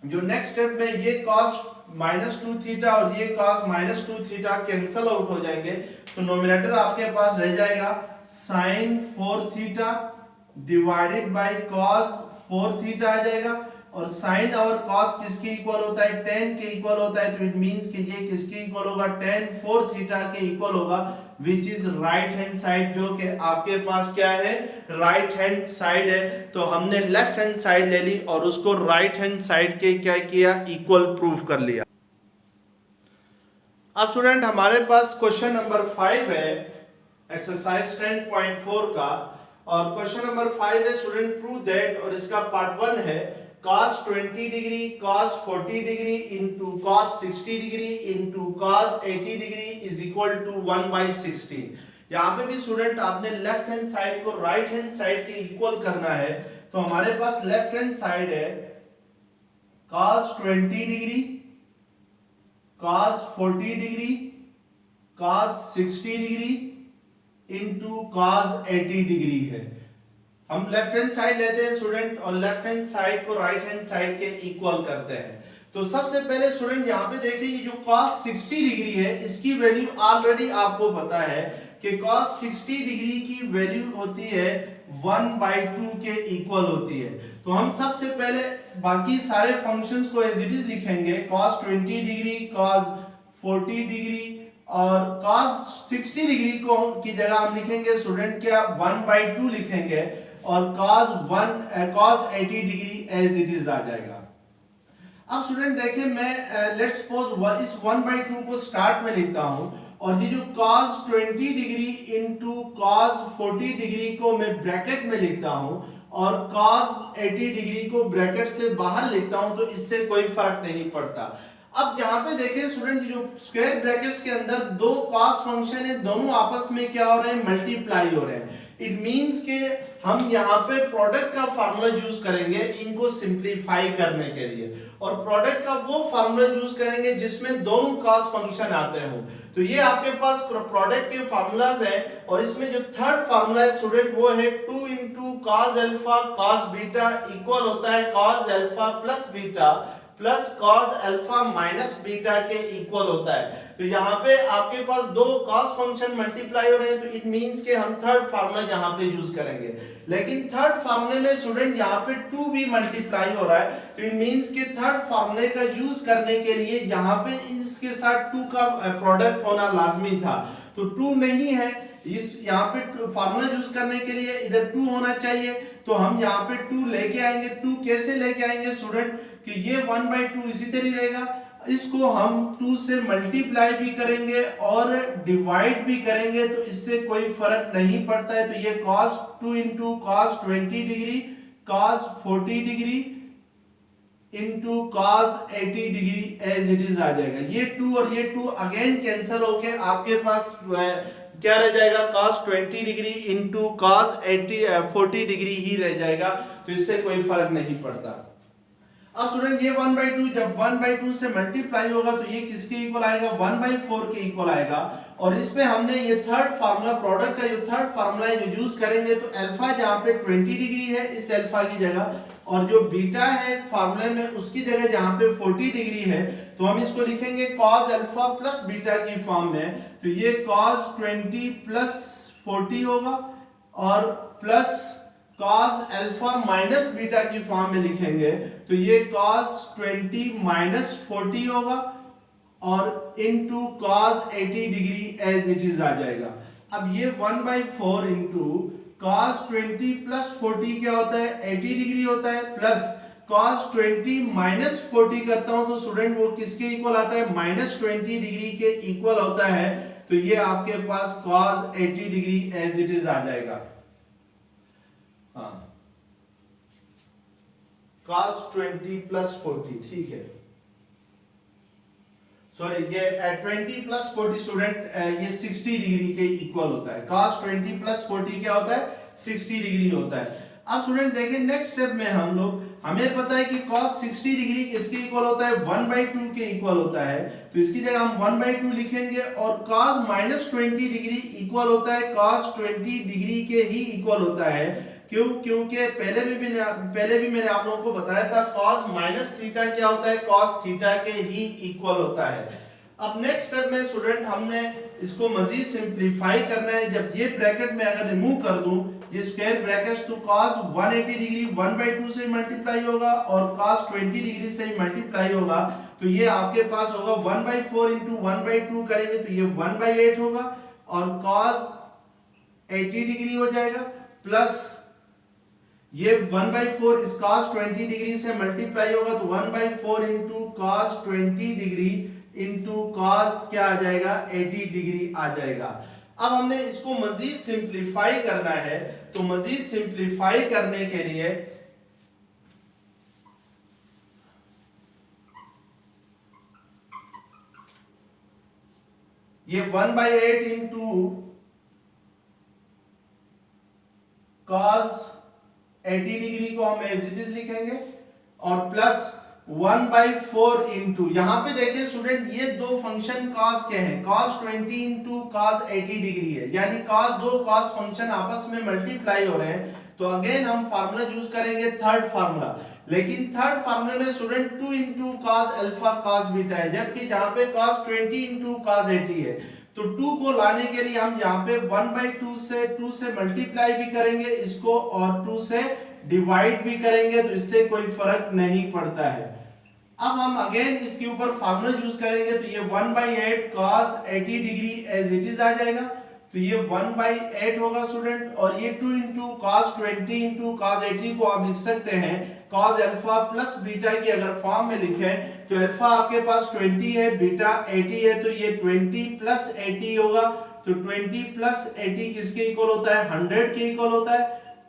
जो नेक्स्ट स्टेप में ये cos माइनस 2 थीटा और ये cos minus 2 theta cancel out हो जाएंगे, तो नोमिनेटर आपके पास रह जाएगा sin 4 theta divided by cos 4 theta आ जाएगा। और sin और cos किसके इक्वल होता है, tan के इक्वल होता है, तो इट मींस कि ये किसके इक्वल होगा, tan 4 थीटा के इक्वल होगा, which is right hand side, जो कि आपके पास क्या है, राइट हैंड साइड है। तो हमने लेफ्ट हैंड साइड ले ली और उसको राइट हैंड साइड के क्या किया, इक्वल प्रूफ कर लिया। अब स्टूडेंट हमारे पास क्वेश्चन नंबर 5 है एक्सरसाइज 10.4 का, और क्वेश्चन नंबर 5 है स्टूडेंट प्रूव दैट, और इसका पार्ट 1 है cos 20 degree cos 40 degree into cos 60 degree into cos 80 degree is equal to 1/16। यहाँ पे भी स्टूडेंट आपने लेफ्ट हैंड साइड को राइट हैंड साइड के इक्वल करना है। तो हमारे पास लेफ्ट हैंड साइड है cos 20 degree cos 40 degree cos 60 degree into cos 80 degree है। हम लेफ्ट हैंड साइड लेते हैं स्टूडेंट और लेफ्ट हैंड साइड को राइट हैंड साइड के इक्वल करते हैं। तो सबसे पहले स्टूडेंट यहाँ पे देखिए जो cos 60 डिग्री है इसकी वैल्यू ऑलरेडी आपको पता है कि cos 60 डिग्री की वैल्यू होती है 1/2 के इक्वल होती है। तो हम सबसे पहले बाकी सारे फंक्शंस को एज इट इज लिखेंगे, cos 20 डिग्री cos 40 डिग्री और cos 60 डिग्री को की जगह हम लिखेंगे स्टूडेंट क्या 1/2 लिखेंगे, और cos 80 degree as it is आ जाएगा। अब स्टूडेंट देखिए मैं लेट्स सपोज इस 1/2 को स्टार्ट में लिखता हूं, और ये जो cos 20 degree into cos 40 degree को मैं ब्रैकेट में लिखता हूं और cos 80 डिग्री को ब्रैकेट से बाहर लिखता हूं, तो इससे कोई फर्क नहीं पड़ता। अब यहाँ पे देखिए स्टूडेंट जो स्क्वायर ब्रैकेट्स के अंदर दो cos फंक्शन है, दोनों आपस में क्या हो रहे हैं, मल्टीप्लाई हो रहे हैं। इट मींस के हम यहाँ पे प्रोडक्ट का फार्मूला यूज करेंगे इनको सिंप्लीफाई करने के लिए, और प्रोडक्ट का वो फार्मूला यूज करेंगे जिसमें दोनों cos फंक्शन आते हो। तो ये आपके पास प्रोडक्ट के फार्मूलाज है, और इसमें जो थर्ड फार्मूला है स्टूडेंट वो है 2 into cos alpha cos beta equal होता है cos alpha plus beta plus cos alpha minus beta के इक्वल होता है। तो यहाँ पे आपके पास दो cos फंक्शन मल्टीप्लाई हो रहे हैं, तो इट मींस के हम थर्ड फार्मूला यहाँ पे यूज करेंगे। लेकिन थर्ड फार्मूले में स्टूडेंट यहाँ पे 2 भी मल्टीप्लाई हो रहा है, तो इट मींस के थर्ड फार्मूले का यूज करने के लिए यहाँ पे इसके साथ 2 का प्रोडक्ट होना लाजमी था, तो 2 नहीं है। इस यहाँ पे फार्मूला यूज करने के लिए इधर 2 होना चाहिए, तो हम यहाँ पे 2 लेके आएंगे। 2 कैसे लेके आएंगे स्टूडेंट कि ये 1/2 इसी तरह रहेगा, इसको हम 2 से मल्टीप्लाई भी करेंगे और डिवाइड भी करेंगे, तो इससे कोई फर्क नहीं पड़ता है। तो ये cos 2 into cos 20 degree cos 40 degree into cos 80 degree as it is आ जाएगा। ये 2 और ये 2 अगेन कैंसिल होके आपके पास क्या रह जाएगा, cos 20 degree into cos 40 degree ही रह जाएगा, तो इससे कोई फर्क नहीं पड़ता। अब स्टूडेंट ये 1/2 जब 1/2 से मल्टीप्लाई होगा तो ये किसके इक्वल आएगा, 1/4 के इक्वल आएगा। और इसमें हमने ये थर्ड फार्मूला प्रोडक्ट का जो थर्ड फार्मूला है यूज करेंगे, तो अल्फा जहाँ पे 20 डिग्री है इस अल्फा की जगह, और जो बीटा है फार्मूले में उसकी जगह जहाँ पे 40 डिग्री है, तो हम इसको लिखेंगे cos अल्फा प्लस बीटा की फॉर्म में। तो ये cos 20 प्लस 40 होगा, और plus cos alpha minus beta की फॉर्म में लिखेंगे, तो ये cos 20 माइनस 40 होगा, और into cos 80 degree as it is आ जाएगा। अब ये 1/4 इंटू cos 20 प्लस 40 क्या होता है, 80 डिग्री होता है, प्लस cos 20 माइनस 40 करता हूं तो स्टूडेंट वो किसके इक्वल आता है, -20 डिग्री के इक्वल होता है। तो ये आपके पास cos 80 degree as it is आ जाएगा। हाँ, cos 20 प्लस 40, ठीक है, सॉरी ये 20 प्लस 40 स्टूडेंट ये 60 डिग्री के इक्वल होता है। cos 20 प्लस 40 क्या होता है, 60 डिग्री होता है। अब स्टूडेंट देखिए नेक्स्ट स्टेप में हमें पता है कि cos 60 डिग्री किसके इक्वल होता है, 1/2 के इक्वल होता है, तो इसकी जगह हम 1/2 लिखेंगे, और cos -20 डिग्री इक्वल होता है cos 20 डिग्री के ही इक्वल होता है। क्यों? क्योंकि पहले भी मैंने आप लोगों को बताया था cos -थीटा क्या होता है, cos थीटा के ही इक्वल होता है। अब नेक्स्ट स्टेप में स्टूडेंट हमने इसको मजीद सिंपलीफाई करना है। जब ये ब्रैकेट में अगर रिमूव कर दूं ये स्क्वायर ब्रैकेट्स, तो cos 180 डिग्री 1/2 से मल्टीप्लाई होगा और cos 20 डिग्री से मल्टीप्लाई होगा, तो ये आपके पास होगा 1/4 इंटू 1/2 करेंगे तो ये 1/8 होगा, और cos 80 डिग्री हो जाएगा, प्लस ये 1/4 इस cos 20 डिग्री से मल्टीप्लाई होगा, तो 1/4 into cos 20 degree into cos क्या आ जाएगा, 80 डिग्री आ जाएगा। अब हमने इसको मजीद सिंपलीफाई करना है, तो मजीद सिंपलीफाई करने के लिए ये 1/8 इंटू cos 80 डिग्री को हम एज इट इज लिखेंगे, और प्लस 1/4 इंटू, यहां पे देखिए स्टूडेंट ये दो फंक्शन cos के हैं, cos 20 इंटू cos 80 डिग्री है, यानी दो cos फंक्शन आपस में मल्टीप्लाई हो रहे हैं, तो अगेन हम फार्मूला यूज करेंगे थर्ड फार्मूला। लेकिन थर्ड फार्मूले में student 2 into cos alpha cos beta है, जबकि जहां पे cos 20 इंटू cos 80 है, तो 2 को लाने के लिए हम यहाँ पे 1/2 से 2 से मल्टीप्लाई भी करेंगे इसको, और 2 से डिवाइड भी करेंगे, तो इससे कोई फर्क नहीं पड़ता है। अब हम अगेन इसके ऊपर फार्मूला यूज करेंगे, तो ये 1/8 cos 80 degree as it is आ जाएगा, तो ये 1/8 होगा स्टूडेंट, और ये 2 इंटू cos 20 इंटू cos 80 को आप लिख सकते हैं cos अल्फा प्लस बीटा की अगर फॉर्म में लिखें, तो अल्फा आपके पास 20 है, बीटा 80 है, तो ये 20 प्लस 80 होगा, तो 20 प्लस 80 किसके इक्वल होता है, 100 के इक्वल होता है,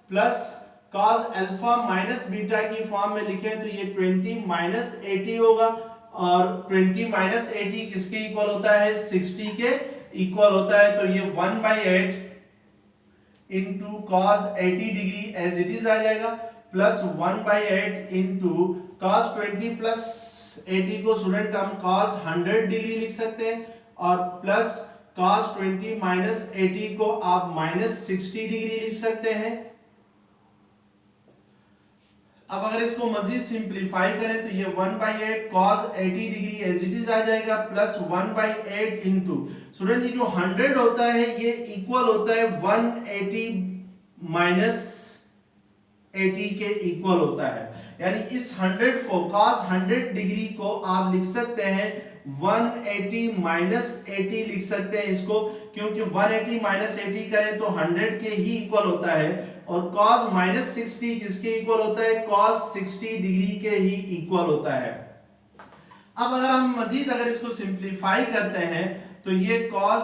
plus cos alpha minus beta की फॉर्म में लिखें तो ये 20 माइनस 80 होगा, और 20 माइनस 80 किसके इक्वल होता है, 60 के इक्वल होता है, तो ये 1/8 into cos 80 degree as it is आ जाएगा, प्लस 1/8 इंटू cos 20 प्लस 80 को स्टूडेंट हम cos 100 डिग्री लिख सकते हैं, और प्लस cos 20 माइनस 80 को आप माइनस 60 डिग्री लिख सकते हैं। अब अगर इसको मजीद सिंपलीफाई करें तो ये 1/8 cos 80 degree as it is आ जाएगा, प्लस 1/8 इंटू स्टूडेंट ये जो 100 होता है ये इक्वल होता है 180 माइनस 80 के इक्वल होता है, यानी इस 100 को cos 100 डिग्री को आप लिख सकते हैं 180 माइनस 80 लिख सकते हैं इसको, क्योंकि 180 माइनस 80 करें तो 100 के ही इक्वल होता है, और cos माइनस 60 किसके इक्वल होता है, cos 60 डिग्री के ही इक्वल होता है। अब अगर हम मजीद अगर इसको सिंपलीफाई करते हैं तो ये cos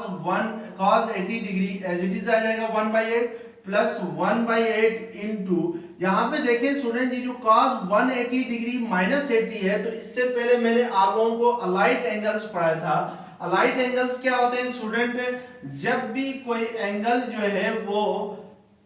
80 degree as it is आ जाएगा 1/8 प्लस 1/8 इंटू, यहाँ पे देखें स्टूडेंट ये जो cos 180 डिग्री माइनस 80 है, तो इससे पहले मैंने आप लोगों को अलाइट एंगल्स पढ़ाया था। अलाइट एंगल्स क्या होते हैं स्टूडेंट, जब भी कोई एंगल जो है वो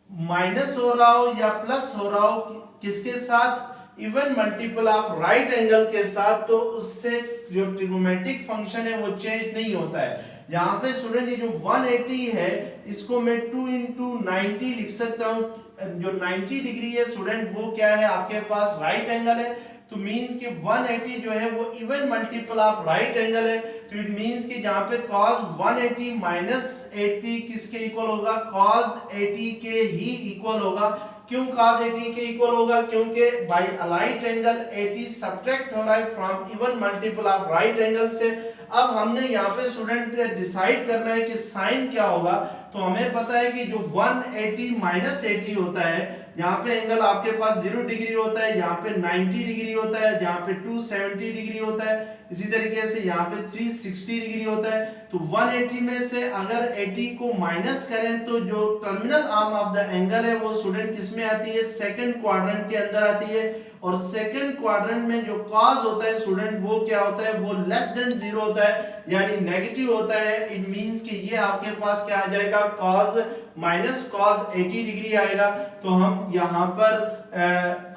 माइनस हो रहा हो या प्लस हो रहा हो किसके साथ, even multiple of right angle के साथ, तो उससे जो ट्रिग्नोमेट्रिक फंक्शन है वो चेंज नहीं होता है। यहाँ पे स्टूडेंट ये जो 180 है इसको मैं 2 इंटू 90 लिख सकता हूँ, जो 90 डिग्री है स्टूडेंट वो क्या है आपके पास राइट एंगल है, तो मींस कि 180 जो है वो even multiple of right angle है, तो इट मींस कि जहां पे cos 180 माइनस 80 किसके इक्वल होगा, cos 80 के ही इक्वल होगा। क्यों cos 80 के इक्वल होगा, क्योंकि बाय अलाइट एंगल 80 सब्ट्रैक्ट हो रहा है from even multiple of right angle से। अब हमने यहाँ पे स्टूडेंट डिसाइड करना है कि साइन क्या होगा, तो हमें पता है कि जो 180 माइनस 80 होता है, यहाँ पे एंगल आपके पास 0 डिग्री होता है, यहाँ पे 90 डिग्री होता है, यहाँ पे 270 डिग्री होता है, इसी तरीके से यहाँ पे 360 डिग्री होता है। तो 180 में से अगर 80 को माइनस करें तो जो terminal arm of the angle है वो स्टूडेंट किस में आती है, सेकंड क्वाड्रेंट के अंदर आती है। और सेकंड क्वाड्रेंट में जो कॉस होता है स्टूडेंट वो क्या होता है, वो लेस देन 0 होता है, यानी नेगेटिव होता है। इट मींस कि ये आपके पास क्या आ जाएगा, कॉस माइनस कॉस 80 डिग्री आएगा। तो हम यहाँ पर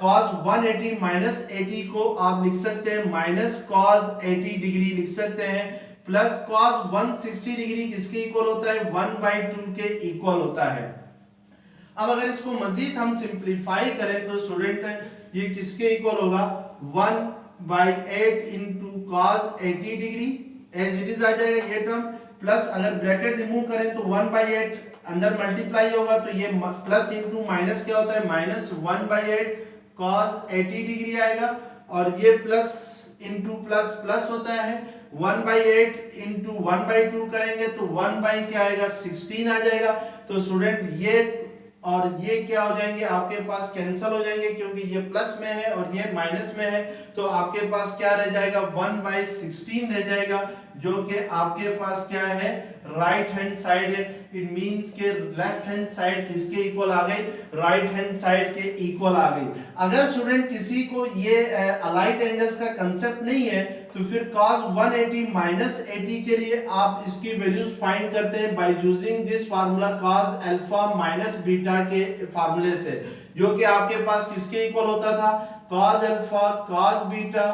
कॉस 180 माइनस 80 को आप लिख सकते हैं माइनस कॉस 80 डिग्री लिख सकते हैं, प्लस कॉस 160 डिग्री किसके इक्वल होता है, 1/2 के इक्वल होता है। अब अगर इसको मजीद हम सिंप्लीफाई करें तो स्टूडेंट ये किसके इक्वल होगा, 1/8 into cos 80 degree as it is आ जाएगा ये टर्म, प्लस अगर ब्रैकेट रिमूव करें तो 1/8 अंदर मल्टीप्लाई होगा तो ये प्लस इंटू माइनस क्या होता है, माइनस 1/8 कॉस 80 डिग्री आएगा। और ये प्लस इंटू प्लस प्लस होता है, 1/8 इंटू 1/2 करेंगे तो 1 बाई क्या आएगा, 16 आ जाएगा। तो स्टूडेंट ये और ये क्या हो जाएंगे, आपके पास कैंसिल हो जाएंगे क्योंकि ये प्लस में है और ये माइनस में है। तो आपके पास क्या रह जाएगा, 1/16 रह जाएगा, जो कि आपके पास क्या है, राइट हैंड साइड है। इट मींस के लेफ्ट हैंड साइड किसके इक्वल आ गई, राइट हैंड साइड के इक्वल आ गई। अगर स्टूडेंट किसी को ये अलाइट एंगल्स का कंसेप्ट नहीं है तो फिर cos 180 माइनस 80 के लिए आप इसकी वैल्यूज फाइंड करते हैं by using this formula cos alpha minus beta के फार्मूले से, जो कि आपके पास किसके इक्वल होता था, cos alpha cos beta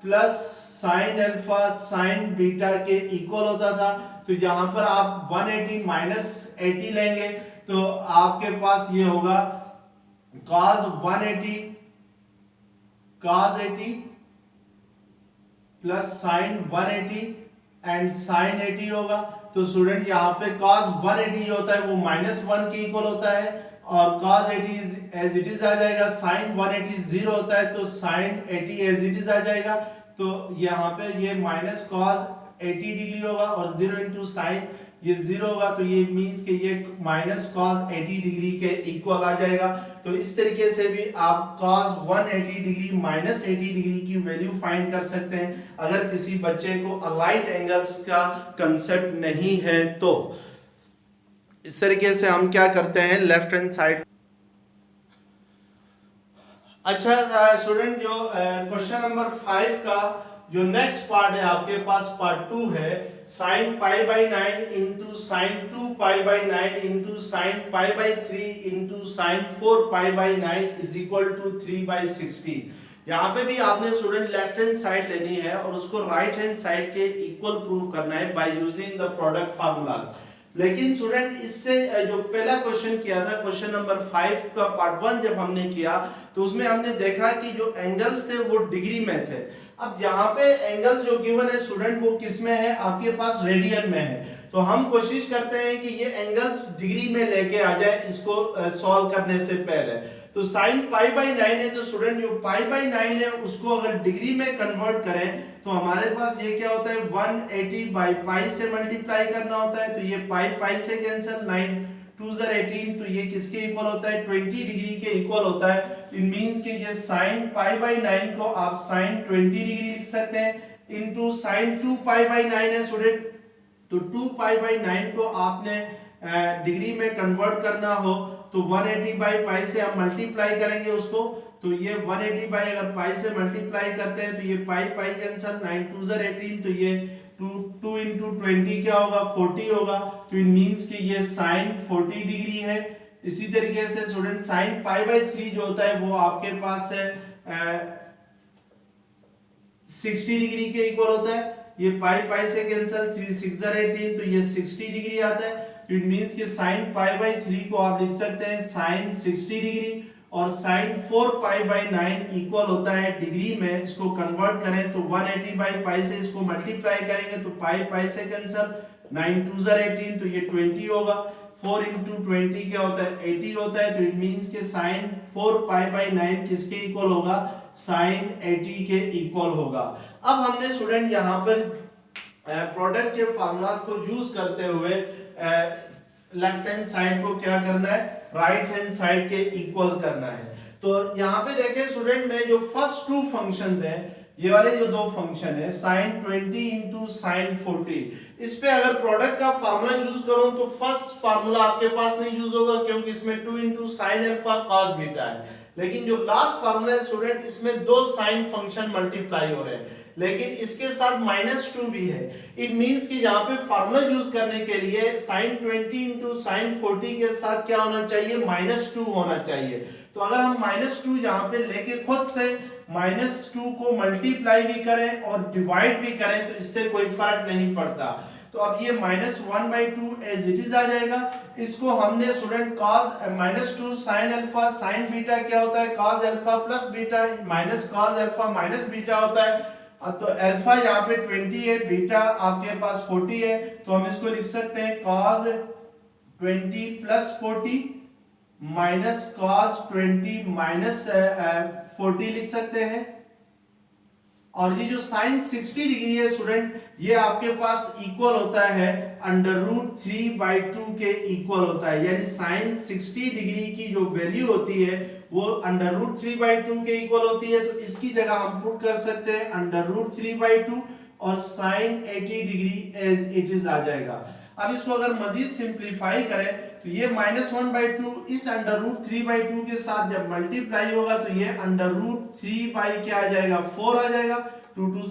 plus sin alpha sin beta के इक्वल होता था। तो यहां पर आप 180 माइनस 80 लेंगे तो आपके पास ये होगा cos 180 cos 80 plus sine 180 and sine 80 होगा। तो स्टूडेंट यहाँ पे cos 180 होता है वो -1 के इक्वल होता है और cos 80 एज इट इज आ जाएगा, sin 180 0 होता है तो sin 80 एज इट इज आ जाएगा। तो यहाँ पे ये माइनस cos 80 डिग्री होगा और 0 इंटू साइन ये 0 होगा, तो ये मींस कि ये माइनस cos 80 डिग्री के इक्वल आ जाएगा। तो इस तरीके से भी आप cos 180 डिग्री माइनस 80 डिग्री की वैल्यू फाइंड कर सकते हैं अगर किसी बच्चे को अलाइट एंगल्स का कंसेप्ट नहीं है। तो इस तरीके से हम क्या करते हैं, लेफ्ट हैंड साइड। अच्छा स्टूडेंट, जो क्वेश्चन नंबर 5 का जो नेक्स्ट पार्ट है आपके पास पार्ट 2 है, sin π/9 into sine 2π/9 into sine π/3 into sine 4π/9 is equal to 3/16। यहाँ पे भी आपने स्टूडेंट लेफ्ट हैंड साइड लेनी है और उसको राइट हैंड साइड के इक्वल प्रूव करना है by using the product formulas. लेकिन स्टूडेंट इससे जो पहला क्वेश्चन किया था, क्वेश्चन नंबर 5 का पार्ट 1 जब हमने किया तो उसमें हमने देखा कि जो एंगल्स थे वो डिग्री में थे। अब यहाँ पे एंगल्स जो गिवन है स्टूडेंट वो किस में है, आपके पास रेडियन में है। तो हम कोशिश करते हैं कि ये एंगल्स डिग्री में लेके आ जाए इसको सॉल्व करने से पहले। तो sin π/9 है तो स्टूडेंट जो π/9 है उसको अगर डिग्री में कन्वर्ट करें तो हमारे पास ये क्या होता है, 180/π से मल्टीप्लाई करना होता है। तो ये π से कैंसिल, 9 2 18, तो ये किसके इक्वल होता है, 20 डिग्री के इक्वल होता है। इट मींस कि ये sin π/9 को आप sin 20 डिग्री लिख सकते हैं इनटू sin 2π/9 है स्टूडेंट। तो 2π/9 को आपने डिग्री में कन्वर्ट करना हो तो 180/π से आप मल्टीप्लाई करेंगे उसको। तो ये 180 अगर पाई से मल्टीप्लाई करते हैं तो ये पाई कैंसिल, 9 2 18, तो ये 2 इंटू 20 क्या होगा, 40 होगा। तो इट मींस कि ये साइन 40 डिग्री है। इसी तरीके से स्टूडेंट साइन π/3 जो होता है वो आपके पास है 60 डिग्री के इक्वल होता है। ये पाई से कैंसिल, 3 6 18, तो ये 60 डिग्री आता है। तो इट मींस कि साइन π/3 को आप लिख सकते हैं साइन 60 डिग्री और साइन 4π/9 इक्वल होता है डिग्री में। इसको कन्वर्ट करें तो 180/π से इसको मल्टीप्लाई करेंगे तो पाई से कैंसिल, 9 2 18, तो ये 20 होगा। 4 इंटू 20 क्या होता है, 80 होता है। तो इट मींस के साइन 4π/9 किसके इक्वल होगा, साइन 80 के इक्वल होगा। अब हमने स्टूडेंट यहाँ पर प्रोडक्ट के फार्मूलाज को यूज करते हुए लेफ्ट हैंड साइड को क्या करना है, राइट हैंड साइड के इक्वल करना है। तो यहाँ पे देखें स्टूडेंट में जो फर्स्ट टू फंक्शंस हैं, ये वाले जो दो फंक्शन है साइन 20 इंटू साइन 40, इस पे अगर प्रोडक्ट का फार्मूला यूज करो तो फर्स्ट फार्मूला आपके पास नहीं यूज होगा क्योंकि इसमें 2 into sine alpha cos beta है। लेकिन जो लास्ट फार्मूला है स्टूडेंट, इसमें दो साइन फंक्शन मल्टीप्लाई हो रहे हैं, लेकिन इसके साथ -2 भी है। इट मींस कि यहाँ पे फार्मूला यूज करने के लिए साइन 20 इंटू साइन 40 के साथ क्या होना चाहिए, -2 होना चाहिए। तो अगर हम -2 यहाँ पे लेके खुद से -2 को मल्टीप्लाई भी करें और डिवाइड भी करें तो इससे कोई फर्क नहीं पड़ता। तो अब ये -1/2 एज इट इज आ जाएगा। इसको हमने student cos -2 sin alpha sin beta क्या होता है, cos alpha plus beta minus cos alpha minus beta होता है। तो अल्फा यहाँ पे 20 है, बीटा आपके पास 40 है, तो हम इसको लिख सकते हैं cos 20 plus 40 minus cos 20 minus 40 लिख सकते हैं। और ये जो साइन 60 डिग्री है स्टूडेंट, ये आपके पास इक्वल होता है √3/2 के इक्वल होता है, यानी साइन 60 डिग्री की जो वैल्यू होती है वो √3/2 के इक्वल होती है। तो इसकी जगह हम पुट कर सकते हैं √3/2 और sine 80 degree as it is आ जाएगा। अब इसको अगर मजीद सिंप्लीफाई करें तो ये -1/2 इस √3/2 के साथ जब मल्टीप्लाई होगा तो ये √3 क्या आ जाएगा, 4 आ जाएगा, 2 2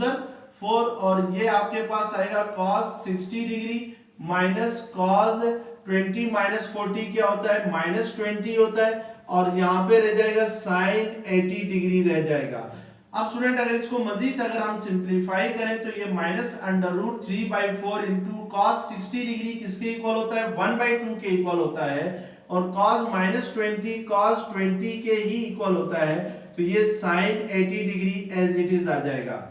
4, और ये आपके पास आएगा cos 60 degree minus cos 20 minus 40 क्या होता है, -20 होता है, और यहाँ पे रह जाएगा साइन 80 डिग्री रह जाएगा। अब स्टूडेंट अगर इसको मजीद अगर हम सिंप्लीफाई करें तो ये -√3/4 इंटू cos 60 डिग्री किसके इक्वल होता है, 1/2 के इक्वल होता है, और cos -20 cos 20 के ही इक्वल होता है। तो ये sine 80 degree as it is आ जाएगा।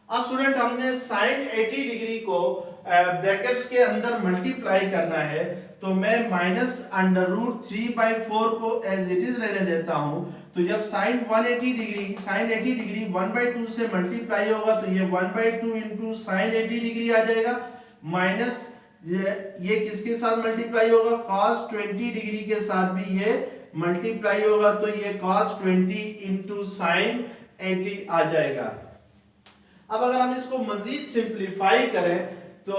अब स्टूडेंट हमने साइन 80 डिग्री को ब्रैकेट्स के अंदर मल्टीप्लाई करना है, तो मैं -√3/4 को एज इट इज रहने देता हूं। तो जब साइन 80 डिग्री 1/2 से मल्टीप्लाई होगा तो ये 1/2 इंटू साइन 80 डिग्री आ जाएगा, माइनस ये किसके साथ मल्टीप्लाई होगा, cos 20 डिग्री के साथ भी ये मल्टीप्लाई होगा, तो ये cos 20 इंटू साइन 80 आ जाएगा। अब अगर हम इसको मजीद सिंप्लीफाई करें तो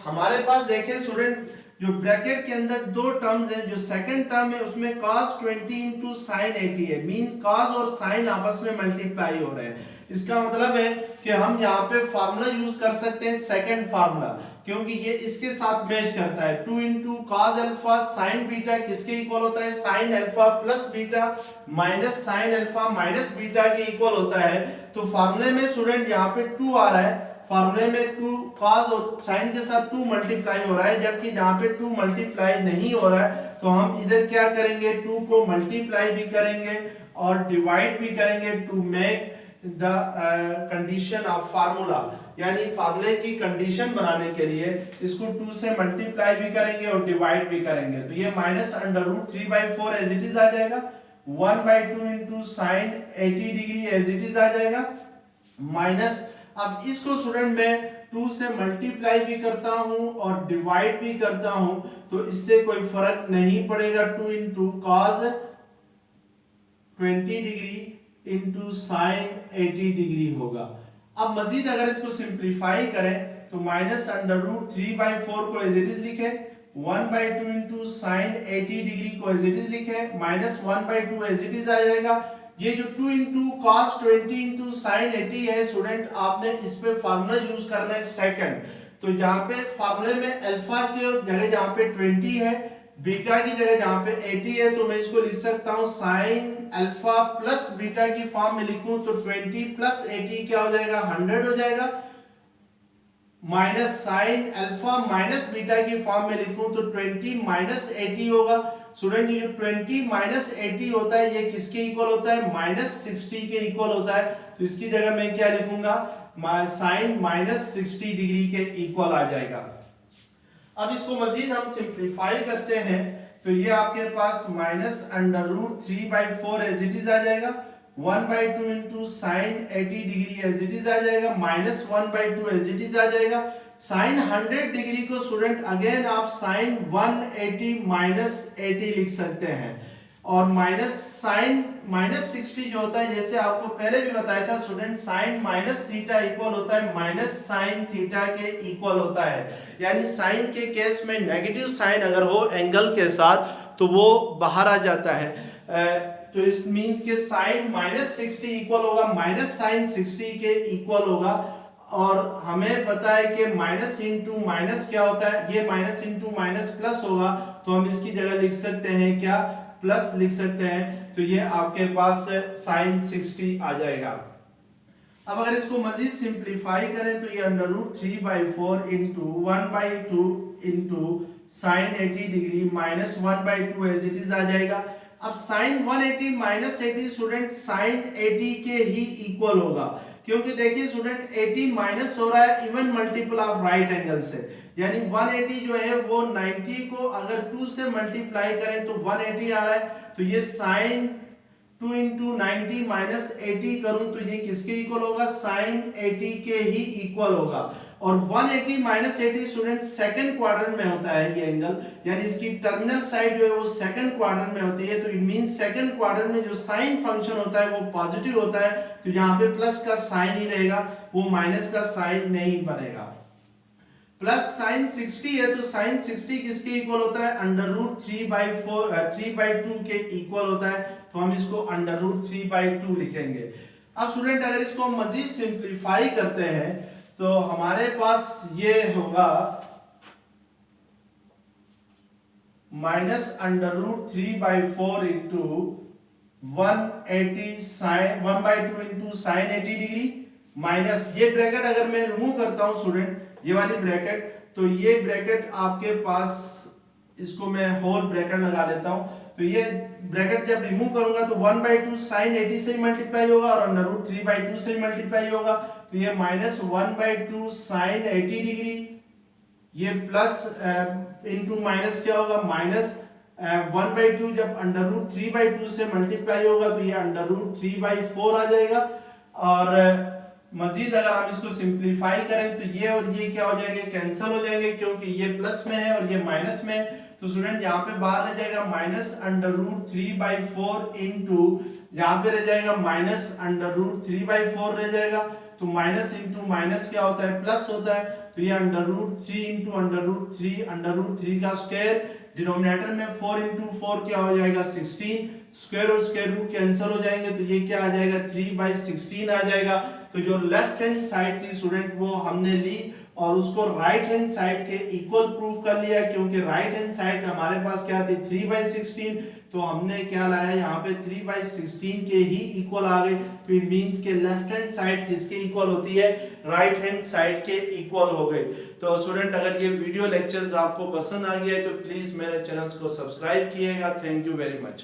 हमारे पास देखें स्टूडेंट, जो ब्रैकेट के अंदर दो टर्म्स हैं, जो सेकंड टर्म है उसमें cos 20 इंटू साइन 80 है, मींस cos और साइन आपस में मल्टीप्लाई हो रहे हैं। इसका मतलब है कि हम यहाँ पे फार्मूला यूज कर सकते हैं सेकंड फार्मूला, क्योंकि ये इसके साथ मैच करता है। 2 into cos alpha sign beta किसके इक्वल होता है, sine alpha plus beta minus sign alpha minus beta के इक्वल होता है। तो फार्मूले में स्टूडेंट यहाँ पे 2 आ रहा है, फार्मूले में 2 cos और साइन के साथ 2 मल्टीप्लाई हो रहा है, जबकि यहाँ पे 2 मल्टीप्लाई नहीं हो रहा है। तो हम इधर क्या करेंगे, 2 को मल्टीप्लाई भी करेंगे और डिवाइड भी करेंगे to make the condition of formula, यानी फार्मूले की कंडीशन बनाने के लिए इसको 2 से मल्टीप्लाई भी करेंगे और डिवाइड भी करेंगे। तो ये -√3/4 एज इट इज आ जाएगा, 1/2 into sine 80 degree as it is आ जाएगा, माइनस अब इसको स्टूडेंट मैं 2 से मल्टीप्लाई भी करता हूं और डिवाइड भी करता हूं तो इससे कोई फर्क नहीं पड़ेगा। 2 into cos 20 degree into sine 80 degree होगा। अब मजीद अगर इसको सिंप्लीफाई करें तो -√3/4 को एज इट इज लिखे, 1/2 इंटू साइन 80 डिग्री को एज इट इज लिखे, -1/2 एज इट इज आ जाएगा। ये जो 2 इंटू cos 20 इंटू साइन 80 है स्टूडेंट, आपने इस पे फार्मूला यूज करना है सेकंड। तो यहाँ पे फार्मूले में अल्फा के जगह जहाँ पे 20 है, बीटा की जगह जहाँ पे 80 है, तो मैं इसको लिख सकता हूँ साइन अल्फा प्लस बीटा की फॉर्म में लिखूं तो 20 प्लस 80 क्या हो जाएगा, 100 हो जाएगा, minus sign alpha minus beta की फॉर्म में लिखूं तो 20 माइनस 80 होगा। स्टूडेंट ये जो 20 माइनस 80 होता है ये किसके इक्वल होता है, -60 के इक्वल होता है। तो इसकी जगह मैं क्या लिखूंगा, साइन -60 डिग्री के इक्वल आ जाएगा। अब इसको मजीद हम सिंप्लीफाई करते हैं तो ये आपके पास -√3/4 एज इट इज आ जाएगा, 1/2 into sine 80 degree as it is आ जाएगा, -1/2 एज इट इज आ जाएगा। साइन 100 डिग्री को स्टूडेंट अगेन आप साइन 180 -80 लिख सकते हैं। और माइनस साइन -60 जो होता है, जैसे आपको पहले भी बताया था student, sine minus theta equal होता है माइनस साइन थीटा के इक्वल होता है। यानी साइन के केस में नेगेटिव साइन अगर हो एंगल के साथ तो वो बाहर आ जाता है। तो इस मीन्स के साइन -60 इक्वल होगा माइनस साइन 60 के इक्वल होगा। और हमें पता है कि माइनस इंटू माइनस क्या होता है, ये माइनस इंटू माइनस प्लस होगा, तो हम इसकी जगह लिख सकते हैं क्या, प्लस लिख सकते हैं। तो ये आपके पास साइन 60 आ जाएगा। अब अगर इसको मजीद सिंप्लीफाई करें तो ये √3/4 into 1/2 into sine 80 degree minus 1/2 as it is आ जाएगा। अब साइन 180 माइनस 80 स्टूडेंट साइन 80 के ही इक्वल होगा, क्योंकि देखिए स्टूडेंट 80 माइनस हो रहा है even multiple of right angle से, यानी 180 जो है वो 90 को अगर 2 से मल्टीप्लाई करें तो 180 आ रहा है। तो ये साइन 2 इंटू 90 माइनस 80 करूं तो ये किसके इक्वल होगा, साइन 80 के ही इक्वल होगा। और 180 माइनस 80 स्टूडेंट सेकंड क्वाड्रेंट में होता है ये एंगल, यानी इसकी टर्मिनल साइड जो है वो सेकंड क्वाड्रेंट में होती है। तो इट मींस सेकंड क्वाड्रेंट में जो साइन फंक्शन होता है वो पॉजिटिव होता है, तो यहाँ पे प्लस का साइन ही रहेगा, वो माइनस का साइन नहीं बनेगा। प्लस साइन 60 है तो साइन 60 किसके इक्वल होता है, √3/2 के इक्वल होता है। तो हम इसको √3/2 लिखेंगे। अब स्टूडेंट अगर इसको हम मजीद सिंप्लीफाई करते हैं तो हमारे पास ये होगा -√3/4 into 180 sine 1/2 into sine 80 degree minus, ये ब्रैकेट अगर मैं रिमूव करता हूं स्टूडेंट, ये वाली ब्रैकेट, तो ये ब्रैकेट आपके पास, इसको मैं होल ब्रैकेट लगा देता हूं। तो ये ब्रैकेट जब रिमूव करूंगा तो 1/2 साइन 80 से मल्टीप्लाई होगा और √3/2 से मल्टीप्लाई होगा। तो ये -1/2 साइन 80 डिग्री, ये प्लस इंटू माइनस क्या होगा, माइनस 1/2 जब √3/2 से मल्टीप्लाई होगा तो ये √3/4 आ जाएगा। और मजीद अगर हम इसको सिंप्लीफाई करें तो ये और ये क्या हो जाएंगे, कैंसिल हो जाएंगे, क्योंकि ये प्लस में है और ये माइनस में है। तो स्टूडेंट यहाँ पे बाहर रह जाएगा -√3/4 इंटू, यहाँ पे रह जाएगा -√3/4 रह जाएगा। तो माइनस इंटू माइनस क्या होता है, प्लस होता है। तो ये √3 इंटू √3 का स्क्वायर, डिनोमिनेटर में 4 इंटू 4 क्या हो जाएगा, 16, स्क्वायर और स्क्वायर रूट कैंसिल हो जाएंगे, तो ये क्या आ जाएगा, 3/16 आ जाएगा। तो जो लेफ्ट हैंड साइड थी स्टूडेंट वो हमने ली और उसको राइट हैंड साइड के इक्वल प्रूफ कर लिया, क्योंकि राइट हैंड साइड हमारे पास क्या थी, 3/16, तो हमने क्या लाया यहाँ पे 3/16 के ही इक्वल आ गए। तो इट मींस के लेफ्ट हैंड साइड किसके इक्वल होती है, राइट हैंड साइड के इक्वल हो गई। तो स्टूडेंट अगर ये वीडियो लेक्चर्स आपको पसंद आ गया है तो प्लीज मेरे चैनल को सब्सक्राइब कीजिएगा। Thank you very much.